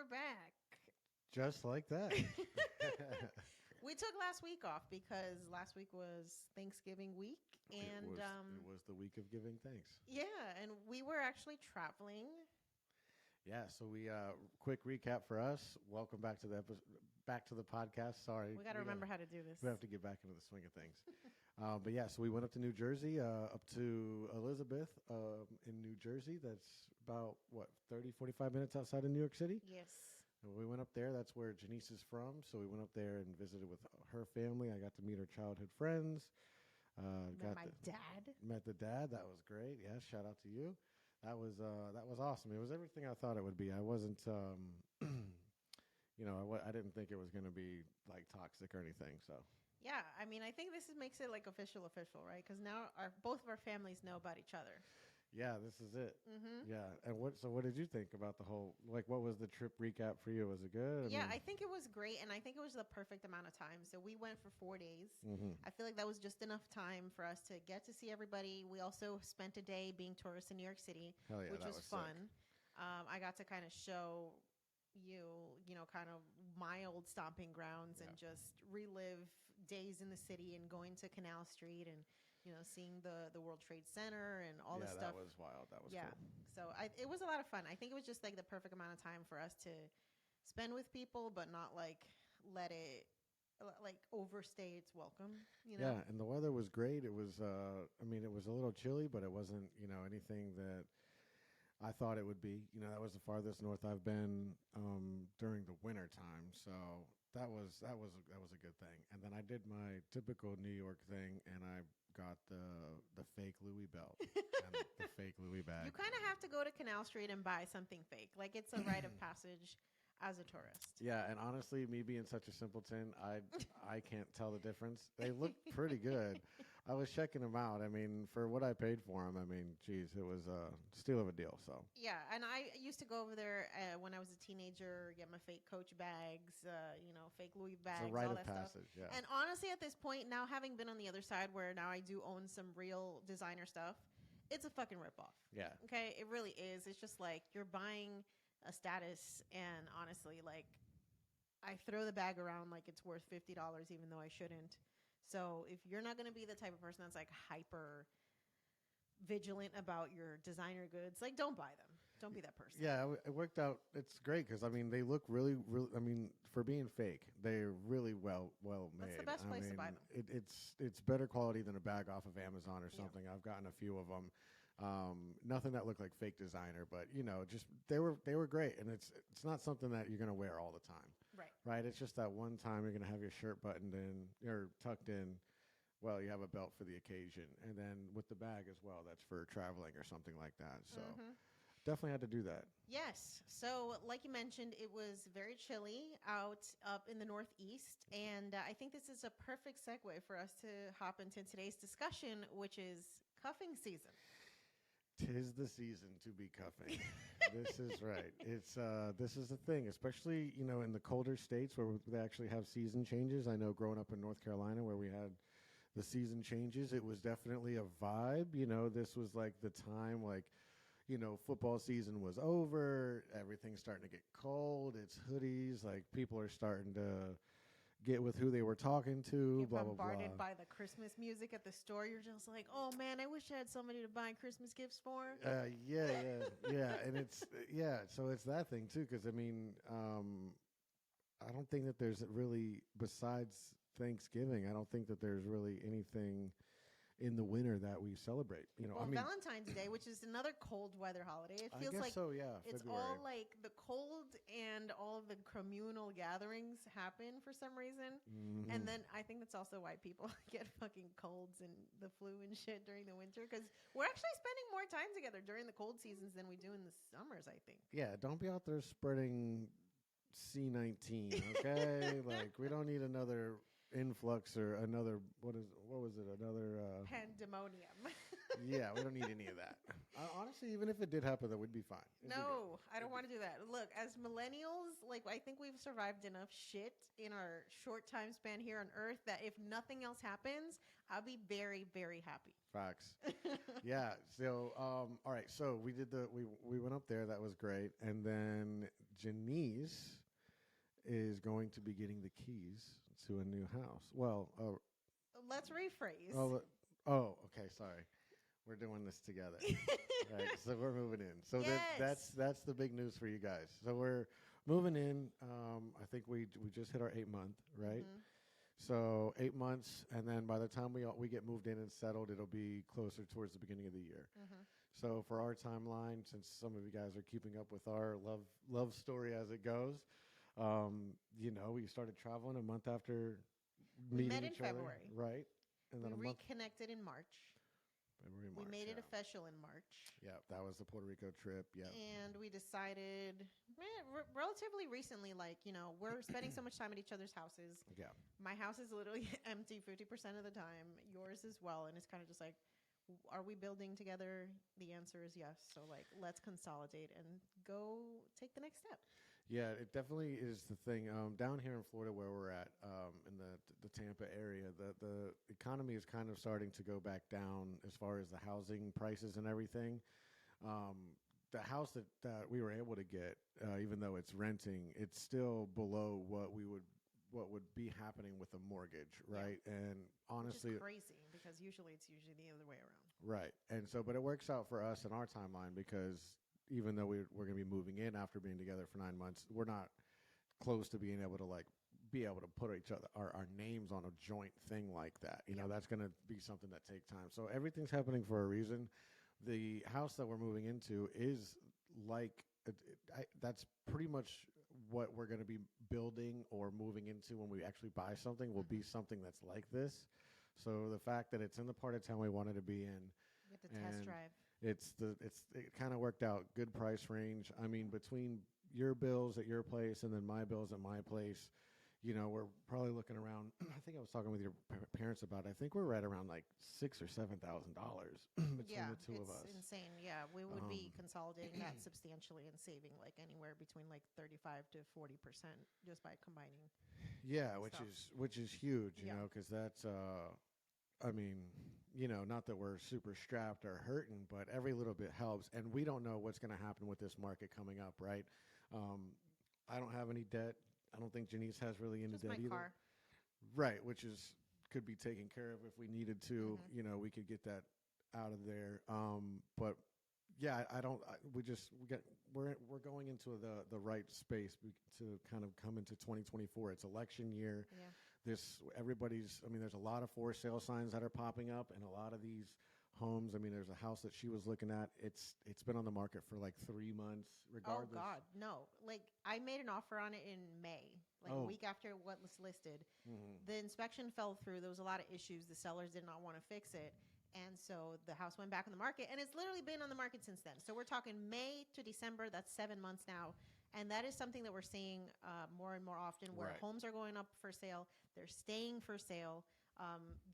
we're back. Just like that. We took last week off because last week was Thanksgiving week, and it was the week of giving thanks. yeah, and we were actually traveling. Yeah, so we quick recap for us. Welcome back to the podcast. Sorry, We got to remember how to do this. We have to get back into the swing of things. But yeah, so we went up to New Jersey, up to Elizabeth in New Jersey. That's about 30, 45 minutes outside of New York City. Yes. And we went up there. That's where Jannese is from. So we went up there and visited with her family. I got to meet her childhood friends. Met my dad. Met the dad. That was great. Yeah, shout out to you. That was awesome. It was everything I thought it would be. I wasn't, I didn't think it was going to be like toxic or anything. So yeah, I mean, I think this makes it like official, right? Because now both of our families know about each other. Yeah, this is it. Mm-hmm. Yeah, and what did you think about the whole? Like, what was the trip recap for you? Was it good? I think it was great, and I think it was the perfect amount of time. So we went for 4 days. Mm-hmm. I feel like that was just enough time for us to get to see everybody. We also spent a day being tourists in New York City, which was fun. I got to kind of show you kind of my old stomping grounds and just relive days in the city and going to Canal Street and seeing the World Trade Center and all this stuff. Yeah, that was wild. That was cool. So it was a lot of fun. I think it was just like the perfect amount of time for us to spend with people, but not like let it like overstay its welcome. Yeah, and the weather was great. It was, it was a little chilly, but it wasn't, anything that I thought it would be. That was the farthest north I've been during the winter time. So that was a good thing. And then I did my typical New York thing, and I got the fake Louis belt and the fake Louis bag. You kind of have to go to Canal Street and buy something fake. Like it's a rite of passage as a tourist. Yeah, and honestly, me being such a simpleton, I can't tell the difference. They look pretty good. I was checking them out. I mean, for what I paid for them, geez, it was a steal of a deal. So yeah, and I used to go over there when I was a teenager, get my fake Coach bags, fake Louis bags, it's a rite all of that passage. stuff. Yeah. And honestly, at this point, now having been on the other side, where now I do own some real designer stuff, it's a fucking ripoff. Yeah. Okay, it really is. It's just like you're buying a status, and honestly, like I throw the bag around like it's worth $50, even though I shouldn't. So if you're not going to be the type of person that's like hyper vigilant about your designer goods, like don't buy them. Don't be that person. Yeah, it worked out. It's great because they look really. For being fake, they're really well made. That's the best place to buy them. It's better quality than a bag off of Amazon or something. Yeah. I've gotten a few of them. Nothing that looked like fake designer, but just they were great, and it's not something that you're gonna wear all the time. Right. It's just that one time you're gonna have your shirt buttoned in or tucked in. Well, you have a belt for the occasion, and then with the bag as well. That's for traveling or something like that. So definitely had to do that. Yes. So like you mentioned, it was very chilly up in the Northeast, and I think this is a perfect segue for us to hop into today's discussion, which is cuffing season. 'Tis the season to be cuffing. This is right. It's this is the thing, especially in the colder states where they actually have season changes. I know growing up in North Carolina where we had the season changes, it was definitely a vibe. This was like the time, football season was over. Everything's starting to get cold. It's hoodies. Like people are starting to get with who they were talking to. Get blah, bombarded blah, blah. by the Christmas music at the store. You're just like, oh man, I wish I had somebody to buy Christmas gifts for. Yeah, and so it's that thing too. Because I don't think that there's really, besides Thanksgiving, I don't think that there's really anything in the winter that we celebrate. Valentine's Day, which is another cold weather holiday. It feels like so, yeah. It's February. all like the cold and all of the communal gatherings happen for some reason. Mm-hmm. And then I think that's also why people get fucking colds and the flu and shit during the winter, because we're actually spending more time together during the cold seasons than we do in the summers, I think. Yeah, don't be out there spreading C-19, okay? Like, we don't need another influx or another another pandemonium. Yeah, we don't need any of that. Honestly, even if it did happen, that would be fine. I don't want to do that. Look, as millennials, I think we've survived enough shit in our short time span here on Earth that if nothing else happens, I'll be very, very happy. Facts. Yeah. So, all right. So we did we went up there. That was great. And then Jannese is going to be getting the keys to a new house. Well, let's rephrase. Okay, sorry. We're doing this together. Right, so we're moving in. So yes. that's the big news for you guys. So we're moving in. I think we just hit our 8-month, right? Mm-hmm. So 8 months, and then by the time we get moved in and settled, it'll be closer towards the beginning of the year. Mm-hmm. So for our timeline, since some of you guys are keeping up with our love story as it goes, we started traveling a month after we meeting met in each other, February, right? And then we reconnected in March. February, March, we made it yeah. official in March. Yeah, that was the Puerto Rico trip. Yeah, and we decided, relatively recently, we're spending so much time at each other's houses. Yeah, my house is literally empty 50% of the time. Yours as well, and it's kind of just like, are we building together? The answer is yes. So let's consolidate and go take the next step. Yeah, it definitely is the thing. Down here in Florida, where we're at, in the Tampa area, the economy is kind of starting to go back down as far as the housing prices and everything. The house that we were able to get, even though it's renting, it's still below what would be happening with a mortgage, right? Yeah. And honestly, which is crazy because usually it's the other way around. Right. And so, but it works out for us in our timeline because even though we're going to be moving in after being together for 9 months, we're not close to being able to be able to put our names on a joint thing like that. That's going to be something that takes time. So everything's happening for a reason. The house that we're moving into is that's pretty much what we're going to be building or moving into when we actually buy something will be something that's like this. So the fact that it's in the part of town we wanted to be in, with the test drive, it kind of worked out. Good price range. I mean, between your bills at your place and then my bills at my place, we're probably looking around. I think I was talking with your parents about it. I think we're right around like $6,000 or $7,000 between the two of us. It's insane. Yeah, we would be consolidating that substantially and saving anywhere between 35 to 40% just by combining. Yeah, which is huge, because that's not that we're super strapped or hurting, but every little bit helps. And we don't know what's going to happen with this market coming up, right? I don't have any debt. I don't think Jannese has really any debt either. Car. Right, which could be taken care of if we needed to. Mm-hmm. We could get that out of there. But yeah, we're going into the right space to kind of come into 2024. It's election year. Yeah. There's a lot of for sale signs that are popping up, and a lot of these homes. There's a house that she was looking at. It's been on the market for 3 months. Regardless. Oh God, no! I made an offer on it in May, a week after what was listed. Mm-hmm. The inspection fell through. There was a lot of issues. The sellers did not want to fix it, and so the house went back on the market. And it's literally been on the market since then. So we're talking May to December. That's 7 months now. And that is something that we're seeing more and more often, where homes are going up for sale. They're staying for sale.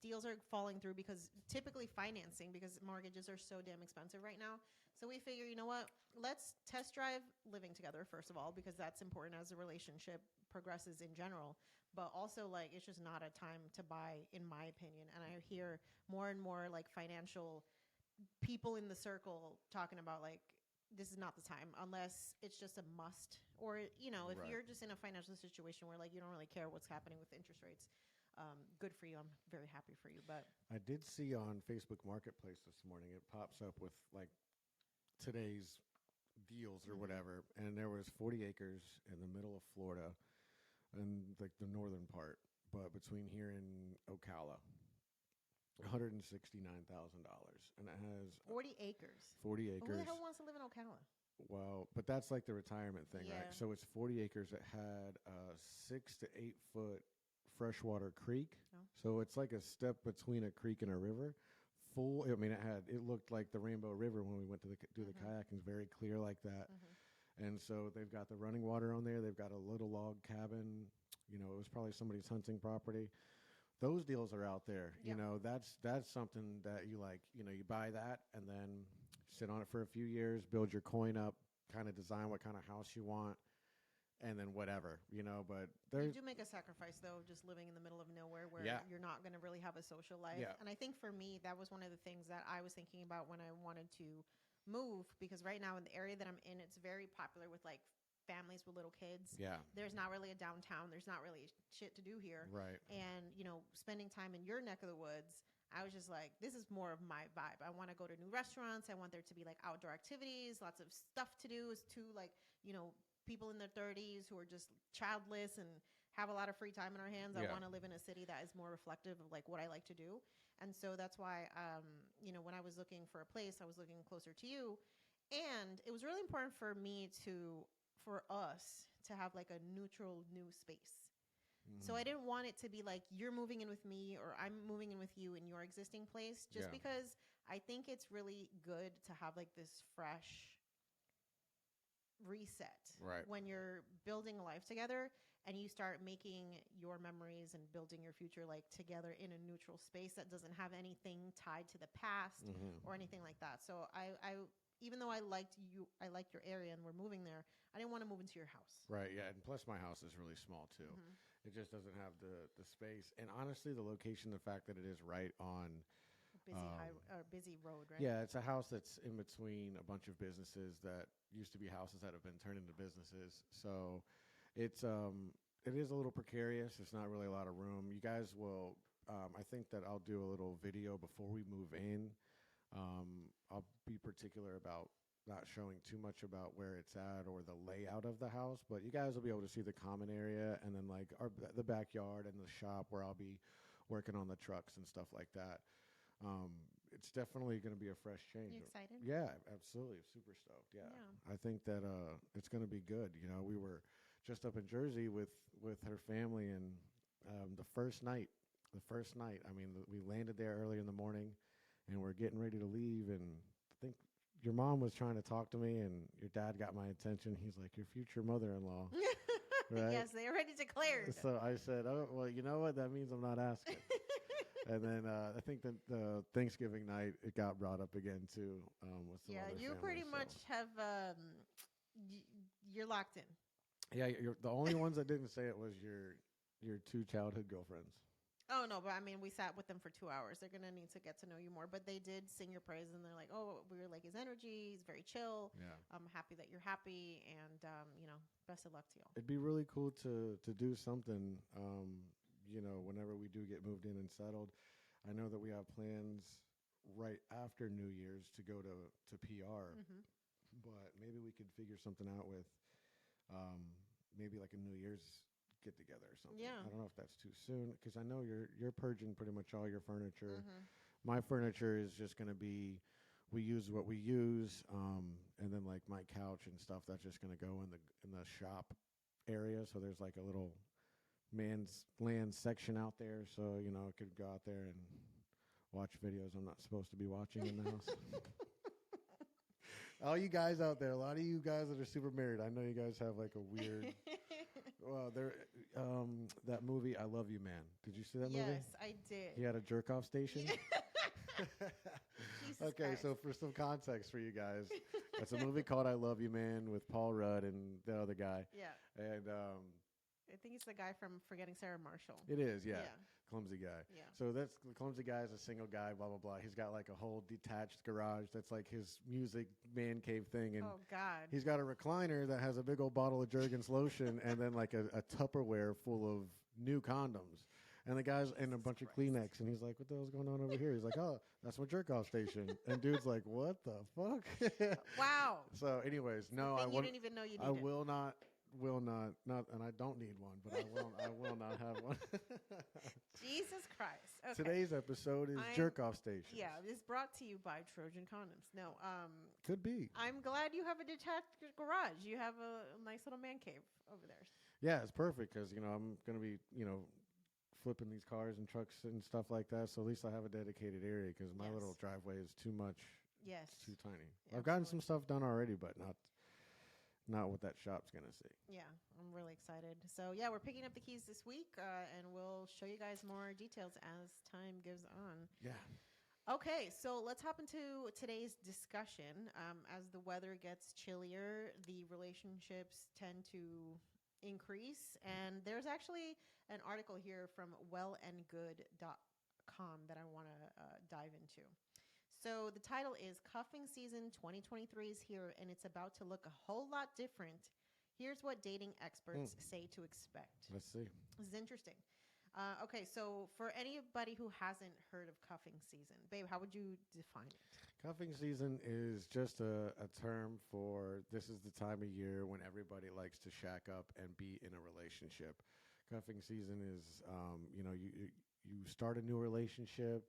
Deals are falling through because typically financing, because mortgages are so damn expensive right now. So we figure, you know what? Let's test drive living together, first of all, because that's important as a relationship progresses in general. But also, it's just not a time to buy, in my opinion. And I hear more and more financial people in the circle talking about this is not the time unless it's just a must, or if you're just in a financial situation where you don't really care what's happening with interest rates. Good for you. I'm very happy for you. But I did see on Facebook Marketplace this morning, it pops up with today's deals or whatever, and there was 40 acres in the middle of Florida and the northern part, but between here and Ocala. $169,000, and it has 40 acres. 40 acres. Who the hell wants to live in Ocala? Well, but that's the retirement thing, Yeah. right? So it's 40 acres that had a 6 to 8 foot freshwater creek. Oh. So it's like a step between a creek and a river. It looked like the Rainbow River when we went to do the kayaking, very clear like that. Mm-hmm. And so they've got the running water on there. They've got a little log cabin. It was probably somebody's hunting property. Those deals are out there. Yep. That's something that you you buy that and then sit on it for a few years, build your coin up, kind of design what kind of house you want, and then whatever, but you do make a sacrifice though, just living in the middle of nowhere where you're not going to really have a social life. Yeah. And I think for me, that was one of the things that I was thinking about when I wanted to move, because right now in the area that I'm in, it's very popular with families with little kids. Yeah. There's not really a downtown. There's not really shit to do here. Right. And, spending time in your neck of the woods, I was just like, this is more of my vibe. I want to go to new restaurants. I want there to be like outdoor activities, lots of stuff to do. It's too like, people in their 30s who are just childless and have a lot of free time in our hands. I want to live in a city that is more reflective of like what I like to do. And so that's why, when I was looking for a place, I was looking closer to you. And it was really important for us to have like a neutral new space. So I didn't want it to be like you're moving in with me or I'm moving in with you in your existing place, just because I think it's really good to have like this fresh reset when you're building a life together and you start making your memories and building your future like together in a neutral space that doesn't have anything tied to the past or anything like that. So I even though I liked your area and we're moving there, I didn't want to move into your house. Right, yeah, and plus my house is really small too. It just doesn't have the space. And honestly, the location, the fact that it is right on busy road, right? Yeah, it's a house that's in between a bunch of businesses that used to be houses that have been turned into businesses. So it is a little precarious. There's not really a lot of room. You guys will, I think that I'll do a little video before we move in. I'll be particular about not showing too much about where it's at or the layout of the house, but you guys will be able to see the common area and then like the backyard and the shop where I'll be working on the trucks and stuff like that. It's definitely going to be a fresh change. You excited? Yeah, absolutely. Super stoked. Yeah. I think that it's going to be good. We were just up in Jersey with her family, and the first night, I mean, we landed there early in the morning, and we're getting ready to leave, and I think your mom was trying to talk to me, and your dad got my attention. He's like, your future mother-in-law. Right? Yes, they already declared. So I said, oh, well, you know what? That means I'm not asking. And then I think that the Thanksgiving night, it got brought up again, too. With some other you families, pretty much have, you're locked in. Yeah, the only ones that didn't say it was your two childhood girlfriends. Oh, no, but I mean, we sat with them for 2 hours. They're going to need to get to know you more. But they did sing your praise, and they're like, oh, we were like his energy. He's very chill. Yeah. I'm happy that you're happy, and, best of luck to y'all. It'd be really cool to do something, whenever we do get moved in and settled. I know that we have plans right after New Year's to go to PR, but maybe we could figure something out with maybe like a New Year's get together or something. Yeah. I don't know if that's too soon, because I know you're purging pretty much all your furniture. My furniture is just going to be, we use what we use, and then like my couch and stuff, that's just going to go in the shop area. So there's like a little man's land section out there, so I could go out there and watch videos I'm not supposed to be watching in the house. All you guys out there, a lot of you guys that are super married, I know you guys have like a weird that movie I Love You Man. Did you see that movie? Yes, I did. He had a jerk off station. Okay, Christ. so for some context for you guys, it's a movie called I Love You Man with Paul Rudd and the other guy. Yeah. And I think it's the guy from Forgetting Sarah Marshall. it is, yeah. Clumsy guy. Yeah. So that's the clumsy guy is a single guy, blah blah blah. He's got like a whole detached garage that's like his music man cave thing, and Oh God. he's got a recliner that has a big old bottle of Jergens lotion and then like a Tupperware full of new condoms. And the guy's in a bunch of Kleenex, and he's like, what the hell's going on over here? He's like, oh, that's my jerk-off station. And dude's like, what the fuck? Wow. So anyways, no, You didn't even know you needed. I will not, and I don't need one, but I will not have one. Jesus Christ. Okay. Today's episode is jerk-off station. Yeah, it's brought to you by Trojan Condoms. No, Could be. I'm glad you have a detached garage. You have a nice little man cave over there. Yeah, it's perfect because, I'm going to be, flipping these cars and trucks and stuff like that. So at least I have a dedicated area because my little driveway is too much. Yes. It's too tiny. Yeah, I've gotten some stuff done already, but not what that shop's going to see. Yeah, I'm really excited. So, yeah, we're picking up the keys this week, and we'll show you guys more details as time goes on. Yeah. Okay, so let's hop into today's discussion. As the weather gets chillier, the relationships tend to increase, and there's actually an article here from wellandgood.com that I want to dive into. So the title is Cuffing Season 2023 is here, and it's about to look a whole lot different Here's what dating experts say to expect. Let's see. This is interesting. Okay, so for anybody who hasn't heard of cuffing season, babe, how would you define it? Cuffing season is just a term for this is the time of year when everybody likes to shack up and be in a relationship. Cuffing season is, you start a new relationship.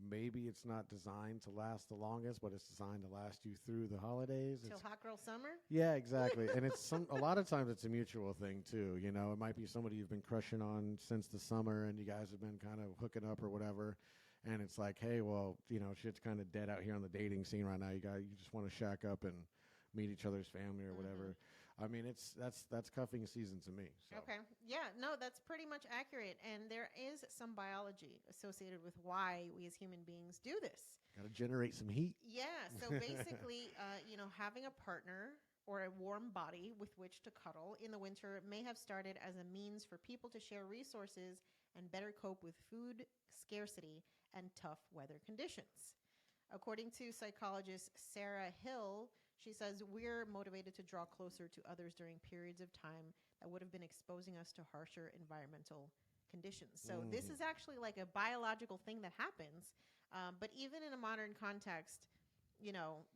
Maybe it's not designed to last the longest, but it's designed to last you through the holidays. Till hot girl summer? Yeah, exactly. And it's a lot of times it's a mutual thing too. You know, it might be somebody you've been crushing on since the summer and you guys have been kind of hooking up or whatever. And it's like, hey, well, shit's kind of dead out here on the dating scene right now. You just want to shack up and meet each other's family or whatever. I mean, that's cuffing season to me. So. Okay. Yeah, no, that's pretty much accurate. And there is some biology associated with why we as human beings do this. Got to generate some heat. Yeah. So basically, having a partner or a warm body with which to cuddle in the winter may have started as a means for people to share resources and better cope with food scarcity and tough weather conditions. According to psychologist Sarah Hill, she says we're motivated to draw closer to others during periods of time that would have been exposing us to harsher environmental conditions. So this is actually like a biological thing that happens. But even in a modern context,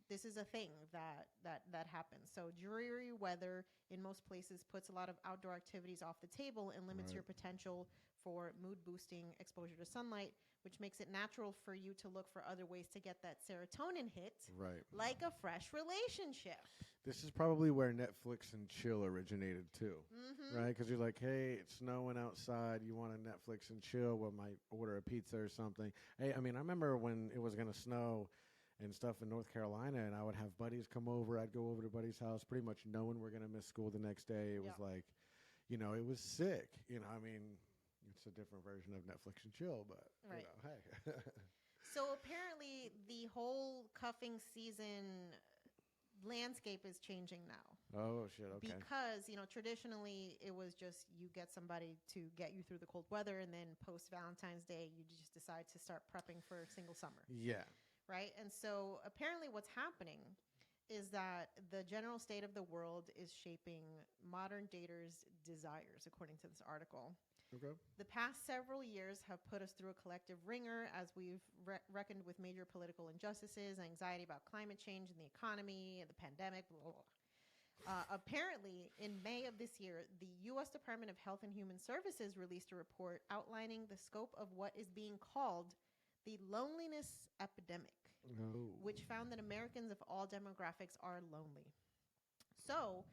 this is a thing that happens. So dreary weather in most places puts a lot of outdoor activities off the table and limits your potential for mood boosting exposure to sunlight, which makes it natural for you to look for other ways to get that serotonin hit, like a fresh relationship. This is probably where Netflix and chill originated too, right? Because you're like, hey, it's snowing outside. You want to Netflix and chill? Well, might order a pizza or something. Hey, I mean, I remember when it was going to snow and stuff in North Carolina, and I would have buddies come over. I'd go over to buddy's house pretty much knowing we're going to miss school the next day. It was like, it was sick. I mean, it's a different version of Netflix and chill, but, hey. So apparently the whole cuffing season landscape is changing now. Oh, shit, okay. Because, traditionally it was just you get somebody to get you through the cold weather, and then post-Valentine's Day, you just decide to start prepping for a single summer. Yeah. Right? And so apparently what's happening is that the general state of the world is shaping modern daters' desires, according to this article. Okay. The past several years have put us through a collective ringer as we've reckoned with major political injustices, anxiety about climate change and the economy, and the pandemic, blah, blah, blah. Apparently, in May of this year, the U.S. Department of Health and Human Services released a report outlining the scope of what is being called the loneliness epidemic, which found that Americans of all demographics are lonely. So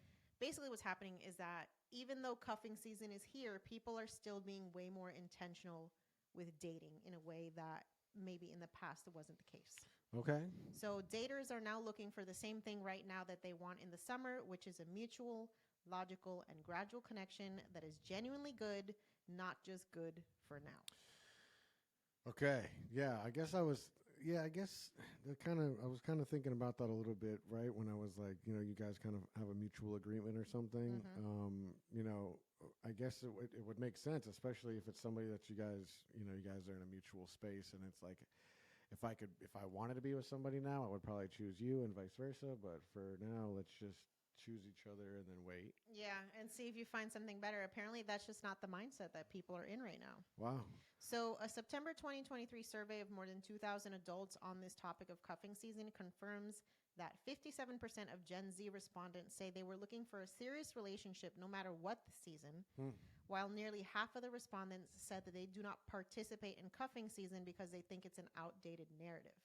basically what's happening is that even though cuffing season is here, people are still being way more intentional with dating in a way that maybe in the past it wasn't the case. Okay. So daters are now looking for the same thing right now that they want in the summer, which is a mutual, logical, and gradual connection that is genuinely good, not just good for now. Okay. Yeah, I was kind of thinking about that a little bit, right? When I was like, you guys kind of have a mutual agreement or something. I guess it would make sense, especially if it's somebody that you guys are in a mutual space, and it's like, if I wanted to be with somebody now, I would probably choose you and vice versa. But for now, let's just choose each other and then wait. Yeah, and see if you find something better. Apparently, that's just not the mindset that people are in right now. Wow. So a September 2023 survey of more than 2,000 adults on this topic of cuffing season confirms that 57% of Gen Z respondents say they were looking for a serious relationship no matter what the season, while nearly half of the respondents said that they do not participate in cuffing season because they think it's an outdated narrative.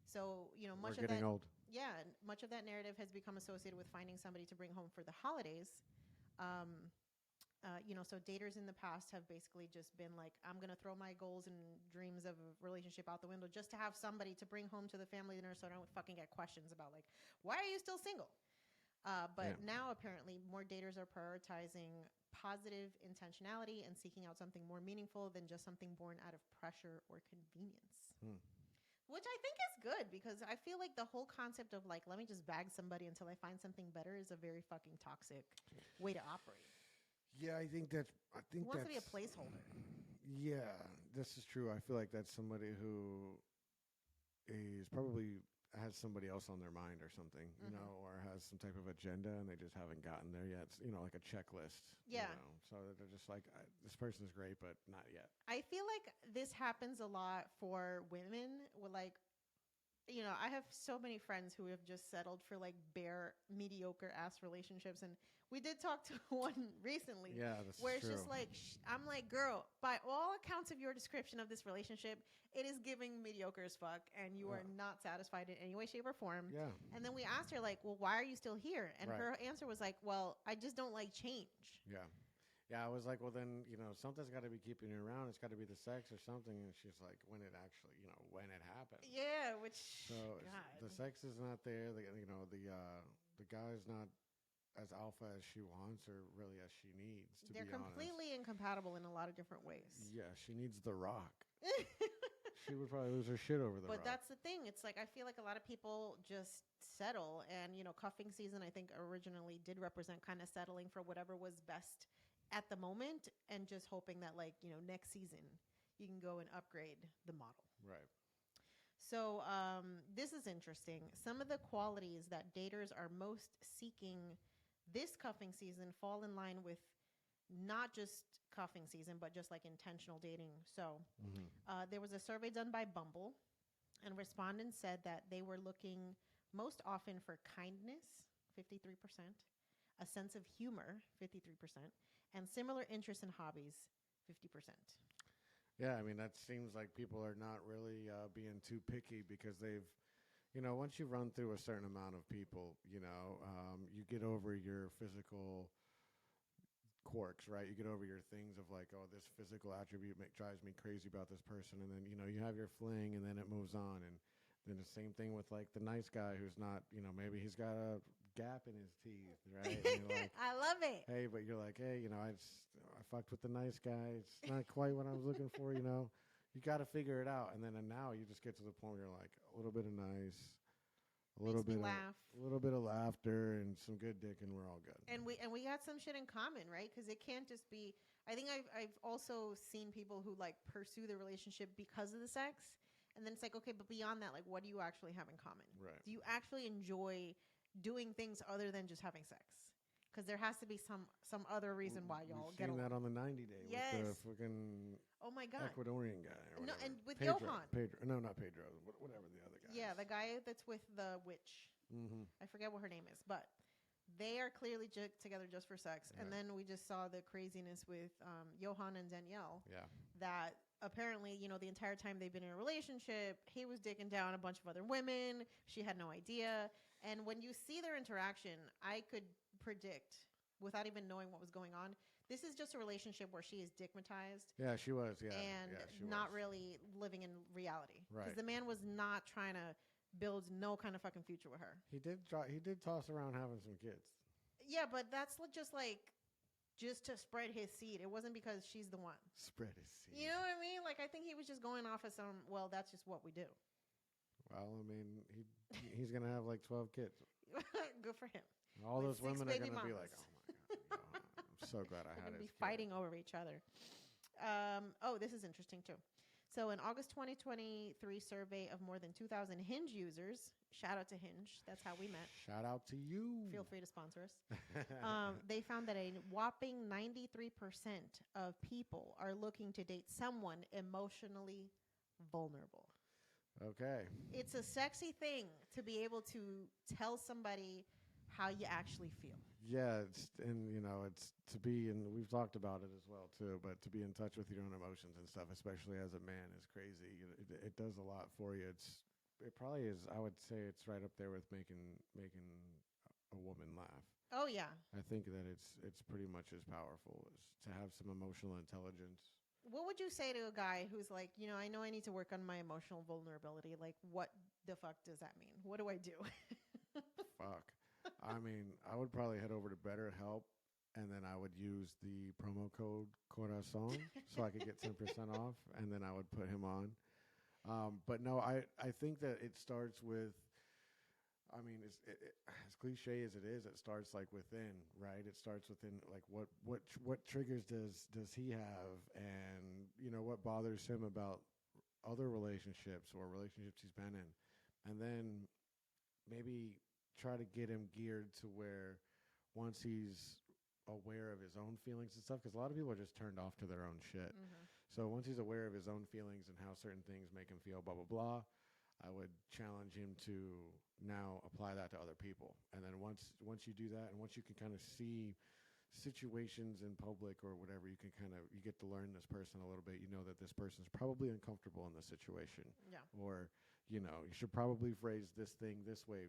So, much We're getting old. Yeah, much of that narrative has become associated with finding somebody to bring home for the holidays. So daters in the past have basically just been like, I'm going to throw my goals and dreams of a relationship out the window just to have somebody to bring home to the family dinner so I don't fucking get questions about like, why are you still single? But now apparently more daters are prioritizing positive intentionality and seeking out something more meaningful than just something born out of pressure or convenience. Which I think is good, because I feel like the whole concept of like, let me just bag somebody until I find something better is a very fucking toxic way to operate. Yeah, I think Who wants to be a placeholder? Yeah, this is true. I feel like that's somebody who is probably has somebody else on their mind or something, you know, or has some type of agenda and they just haven't gotten there yet. It's, you know, like a checklist. Yeah. You know? So they're just like, this person's great, but not yet. I feel like this happens a lot for women with like, you know, I have so many friends who have just settled for like bare mediocre ass relationships, and we did talk to one recently. Yeah, this where is it's true. just like I'm like, girl, by all accounts of your description of this relationship, it is giving mediocre as fuck, and you are not satisfied in any way, shape, or form. Yeah. And then we asked her like, well, why are you still here? And Right. her answer was like, well, I just don't like change. Yeah. Yeah, I was like, well, then, you know, something's got to be keeping you around. It's got to be the sex or something. And she's like, when it actually, you know, when it happens. Yeah, which, So God. the sex is not there. You know, the guy's not as alpha as she wants or really as she needs, to They're be honest. completely incompatible in a lot of different ways. Yeah, she needs the rock. She would probably lose her shit over the rock. But that's the thing. It's like I feel like a lot of people just settle. And, you know, cuffing season, I think, originally did represent kind of settling for whatever was best at the moment and just hoping that, like, you know, next season you can go and upgrade the model. Right. So this is interesting. Some of the qualities that daters are most seeking this cuffing season fall in line with not just cuffing season, but just like intentional dating. So there was a survey done by Bumble, and respondents said that they were looking most often for kindness, 53%, a sense of humor, 53%, and similar interests and hobbies, 50%. Yeah, I mean, that seems like people are not really being too picky because they've, you know, once you run through a certain amount of people, you know, you get over your physical quirks, right? You get over your things of like, oh, this physical attribute drives me crazy about this person. And then, you know, you have your fling and then it moves on. And then the same thing with like the nice guy who's not, you know, maybe he's got a gap in his teeth, right? And you're like, I love it. hey, but you're like, hey, you know, I fucked with the nice guy. It's not quite what I was looking for, you know. You got to figure it out. And then now you just get to the point where you're like, a little bit of nice, a little bit of laughter and some good dick, and we're all good. And we got some shit in common, right? Because it can't just be. I think I've also seen people who like pursue the relationship because of the sex, and then it's like, okay, but beyond that, like, what do you actually have in common? Right. Do you actually enjoy doing things other than just having sex? Because there has to be some other reason why y'all get along. That on the 90 Day with the fucking Ecuadorian guy. Or no, and with Pedro, Johan. No, not Pedro. Whatever the other guy. Yeah, the guy that's with the witch. I forget what her name is, but they are clearly together just for sex. Yeah. And then we just saw the craziness with Johan and Danielle. Yeah. That apparently, you know, the entire time they've been in a relationship, he was dicking down a bunch of other women. She had no idea. And when you see their interaction, I could predict, without even knowing what was going on, this is just a relationship where she is dickmatized. Yeah, she was. Yeah. And she not was. really living in reality. Right. Because the man was not trying to build no kind of fucking future with her. He did toss around having some kids. Yeah, but that's just to spread his seed. It wasn't because she's the one. Spread his seed. You know what I mean? Like, I think he was just going off of some, well, that's just what we do. Well, I mean, he's going to have like 12 kids. Good for him. All those women are going to be like, oh my God, I'm so glad I had it. Be fighting over each other. This is interesting too. So in August 2023 survey of more than 2,000 Hinge users, shout out to Hinge. That's how we met. Shout out to you. Feel free to sponsor us. They found that a whopping 93% of people are looking to date someone emotionally vulnerable. Okay. It's a sexy thing to be able to tell somebody how you actually feel. Yeah, it's to be, and we've talked about it as well too, but to be in touch with your own emotions and stuff, especially as a man, is crazy. It does a lot for you. It probably is. I would say it's right up there with making a woman laugh. Oh yeah. I think that it's pretty much as powerful as to have some emotional intelligence. What would you say to a guy who's like, you know, I know I need to work on my emotional vulnerability. Like, what the fuck does that mean? What do I do? Fuck. I mean, I would probably head over to BetterHelp, and then I would use the promo code Corazon so I could get 10% off, and then I would put him on. But no, I think that it starts with, I mean, as cliche as it is, it starts like within, right? It starts within, like what triggers does he have, and you know what bothers him about other relationships or relationships he's been in, and then maybe try to get him geared to where once he's aware of his own feelings and stuff, because a lot of people are just turned off to their own shit. Mm-hmm. So once he's aware of his own feelings and how certain things make him feel, blah, blah, blah, I would challenge him to now apply that to other people. And then once you do that, and once you can kind of see situations in public or whatever, you get to learn this person a little bit. You know that this person's probably uncomfortable in this situation. Yeah. Or, you should probably phrase this thing this way,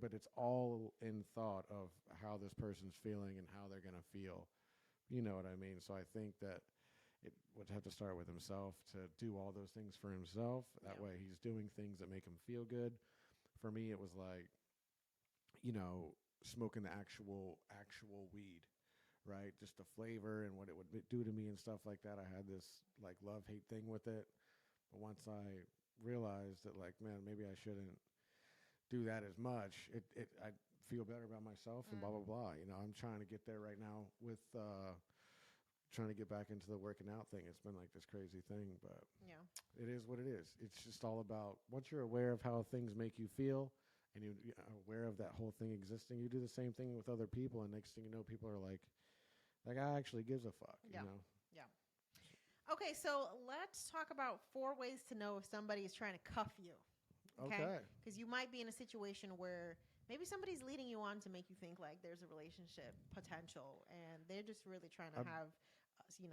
but it's all in thought of how this person's feeling and how they're going to feel. You know what I mean? So I think that it would have to start with himself to do all those things for himself. That way he's doing things that make him feel good. For me, it was like, smoking the actual weed, right? Just the flavor and what it would do to me and stuff like that. I had this like love-hate thing with it. But once I realized that, like, man, maybe I shouldn't do that as much, I feel better about myself and blah, blah, blah. I'm trying to get there right now with trying to get back into the working out thing. It's been like this crazy thing, but it is what it is. It's just all about once you're aware of how things make you feel and you're aware of that whole thing existing, you do the same thing with other people, and next thing you know, people are like, that guy actually gives a fuck, Yeah. Okay, so let's talk about 4 ways to know if somebody is trying to cuff you. Okay. Because you might be in a situation where maybe somebody's leading you on to make you think like there's a relationship potential, and they're just really trying to have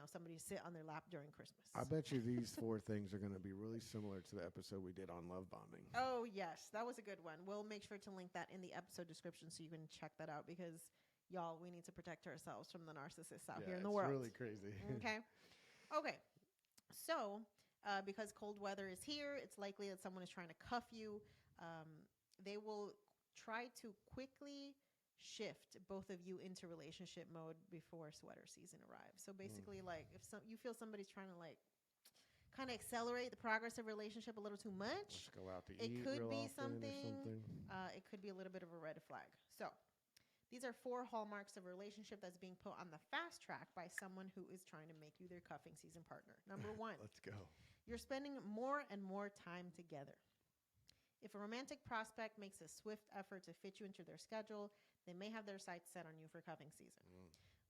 somebody sit on their lap during Christmas. I bet you these 4 things are going to be really similar to the episode we did on love bombing. Oh, yes. That was a good one. We'll make sure to link that in the episode description so you can check that out, because, y'all, we need to protect ourselves from the narcissists out here in the world. It's really crazy. Okay. So, because cold weather is here, it's likely that someone is trying to cuff you. They will try to quickly shift both of you into relationship mode before sweater season arrives. So basically, like, if you feel somebody's trying to like kind of accelerate the progress of a relationship a little too much, let's go out to it eat could real be often something. or something. It could be a little bit of a red flag. So these are 4 hallmarks of a relationship that's being put on the fast track by someone who is trying to make you their cuffing season partner. Number 1, let's go. You're spending more and more time together. If a romantic prospect makes a swift effort to fit you into their schedule, they may have their sights set on you for cuffing season.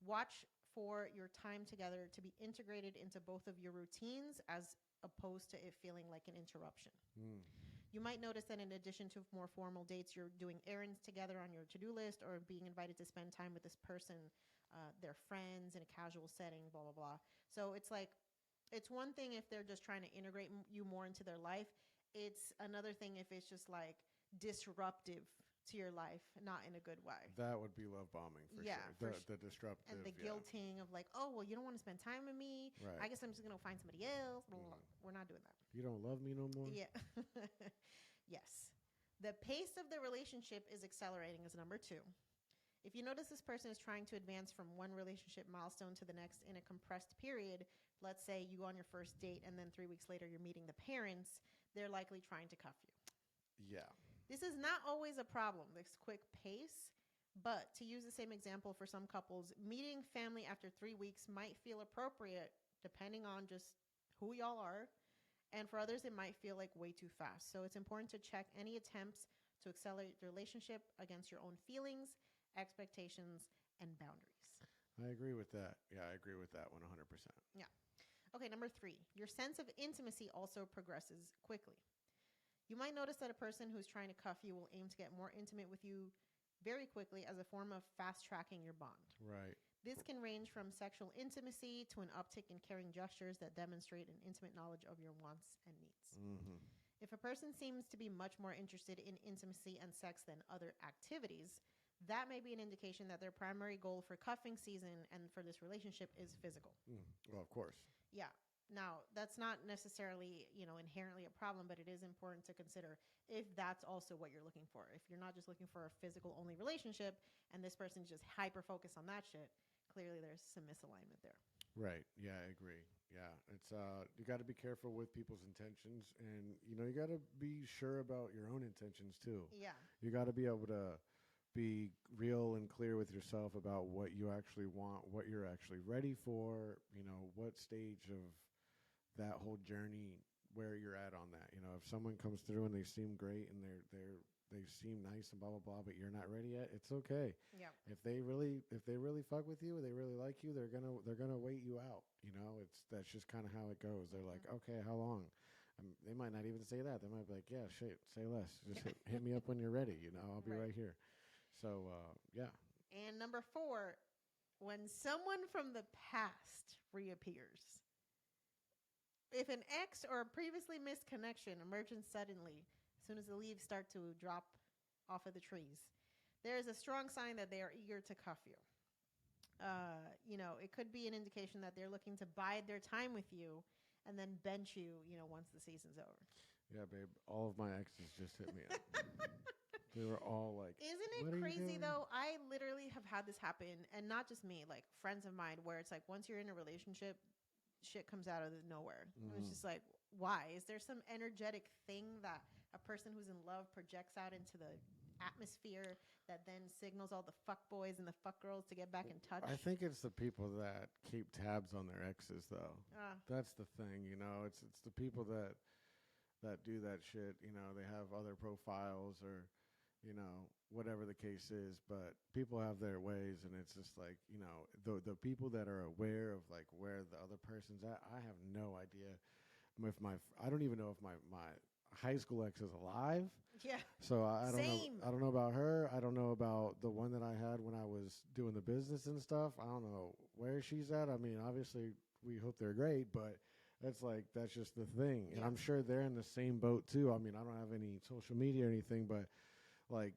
Watch for your time together to be integrated into both of your routines as opposed to it feeling like an interruption. You might notice that in addition to more formal dates, you're doing errands together on your to-do list or being invited to spend time with this person, their friends in a casual setting, blah, blah, blah. So it's like, it's one thing if they're just trying to integrate you more into their life. It's another thing if it's just like disruptive to your life, not in a good way. That would be love bombing for sure. The disruptive. And the guilting of like, oh, well, you don't want to spend time with me. Right. I guess I'm just going to find somebody else. We're not doing that. You don't love me no more? Yeah. Yes. The pace of the relationship is accelerating is number 2. If you notice this person is trying to advance from one relationship milestone to the next in a compressed period, let's say you go on your first date and then 3 weeks later you're meeting the parents, they're likely trying to cuff you. Yeah. This is not always a problem, this quick pace, but to use the same example for some couples, meeting family after 3 weeks might feel appropriate depending on just who y'all are. And for others, it might feel like way too fast. So it's important to check any attempts to accelerate the relationship against your own feelings, expectations, and boundaries. I agree with that. Yeah, I agree with that 100%. Yeah. Okay, number 3, your sense of intimacy also progresses quickly. You might notice that a person who's trying to cuff you will aim to get more intimate with you very quickly as a form of fast-tracking your bond. Right. This can range from sexual intimacy to an uptick in caring gestures that demonstrate an intimate knowledge of your wants and needs. Mm-hmm. If a person seems to be much more interested in intimacy and sex than other activities, that may be an indication that their primary goal for cuffing season and for this relationship is physical. Well, of course. Yeah. Now, that's not necessarily, inherently a problem, but it is important to consider if that's also what you're looking for. If you're not just looking for a physical-only relationship and this person's just hyper-focused on that shit, clearly there's some misalignment there. Right. Yeah, I agree. Yeah. It's you got to be careful with people's intentions, and, you got to be sure about your own intentions, too. Yeah. You got to be able to be real and clear with yourself about what you actually want, what you're actually ready for, what stage of that whole journey where you're at on that. If someone comes through and they seem great and they seem nice and blah blah blah, but you're not ready yet. It's okay. Yeah. If they really fuck with you, they really like you, they're gonna wait you out. That's just kind of how it goes. They're like, okay, how long? They might not even say that. They might be like, yeah, shit, say less. Just hit me up when you're ready. I'll be right here. So yeah. And number 4, when someone from the past reappears. If an ex or a previously missed connection emerges suddenly, as soon as the leaves start to drop off of the trees, there is a strong sign that they are eager to cuff you. It could be an indication that they're looking to bide their time with you and then bench you, once the season's over. Yeah, babe. All of my exes just hit me up. They were all like, isn't it crazy though? I literally have had this happen, and not just me, like friends of mine, where it's like once you're in a relationship, shit comes out of nowhere. It's just like, why? Is there some energetic thing that a person who's in love projects out into the atmosphere that then signals all the fuck boys and the fuck girls to get back in touch? I think it's the people that keep tabs on their exes, though. That's the thing, It's the people that do that shit. They have other profiles or, whatever the case is. But people have their ways, and it's just like, the people that are aware of like where the other person's at. I have no idea if I don't even know if my high school ex is alive. Yeah. So I don't know. I don't know about her. I don't know about the one that I had when I was doing the business and stuff. I don't know where she's at. I mean, obviously we hope they're great, but that's just the thing. And I'm sure they're in the same boat too. I mean, I don't have any social media or anything, but like,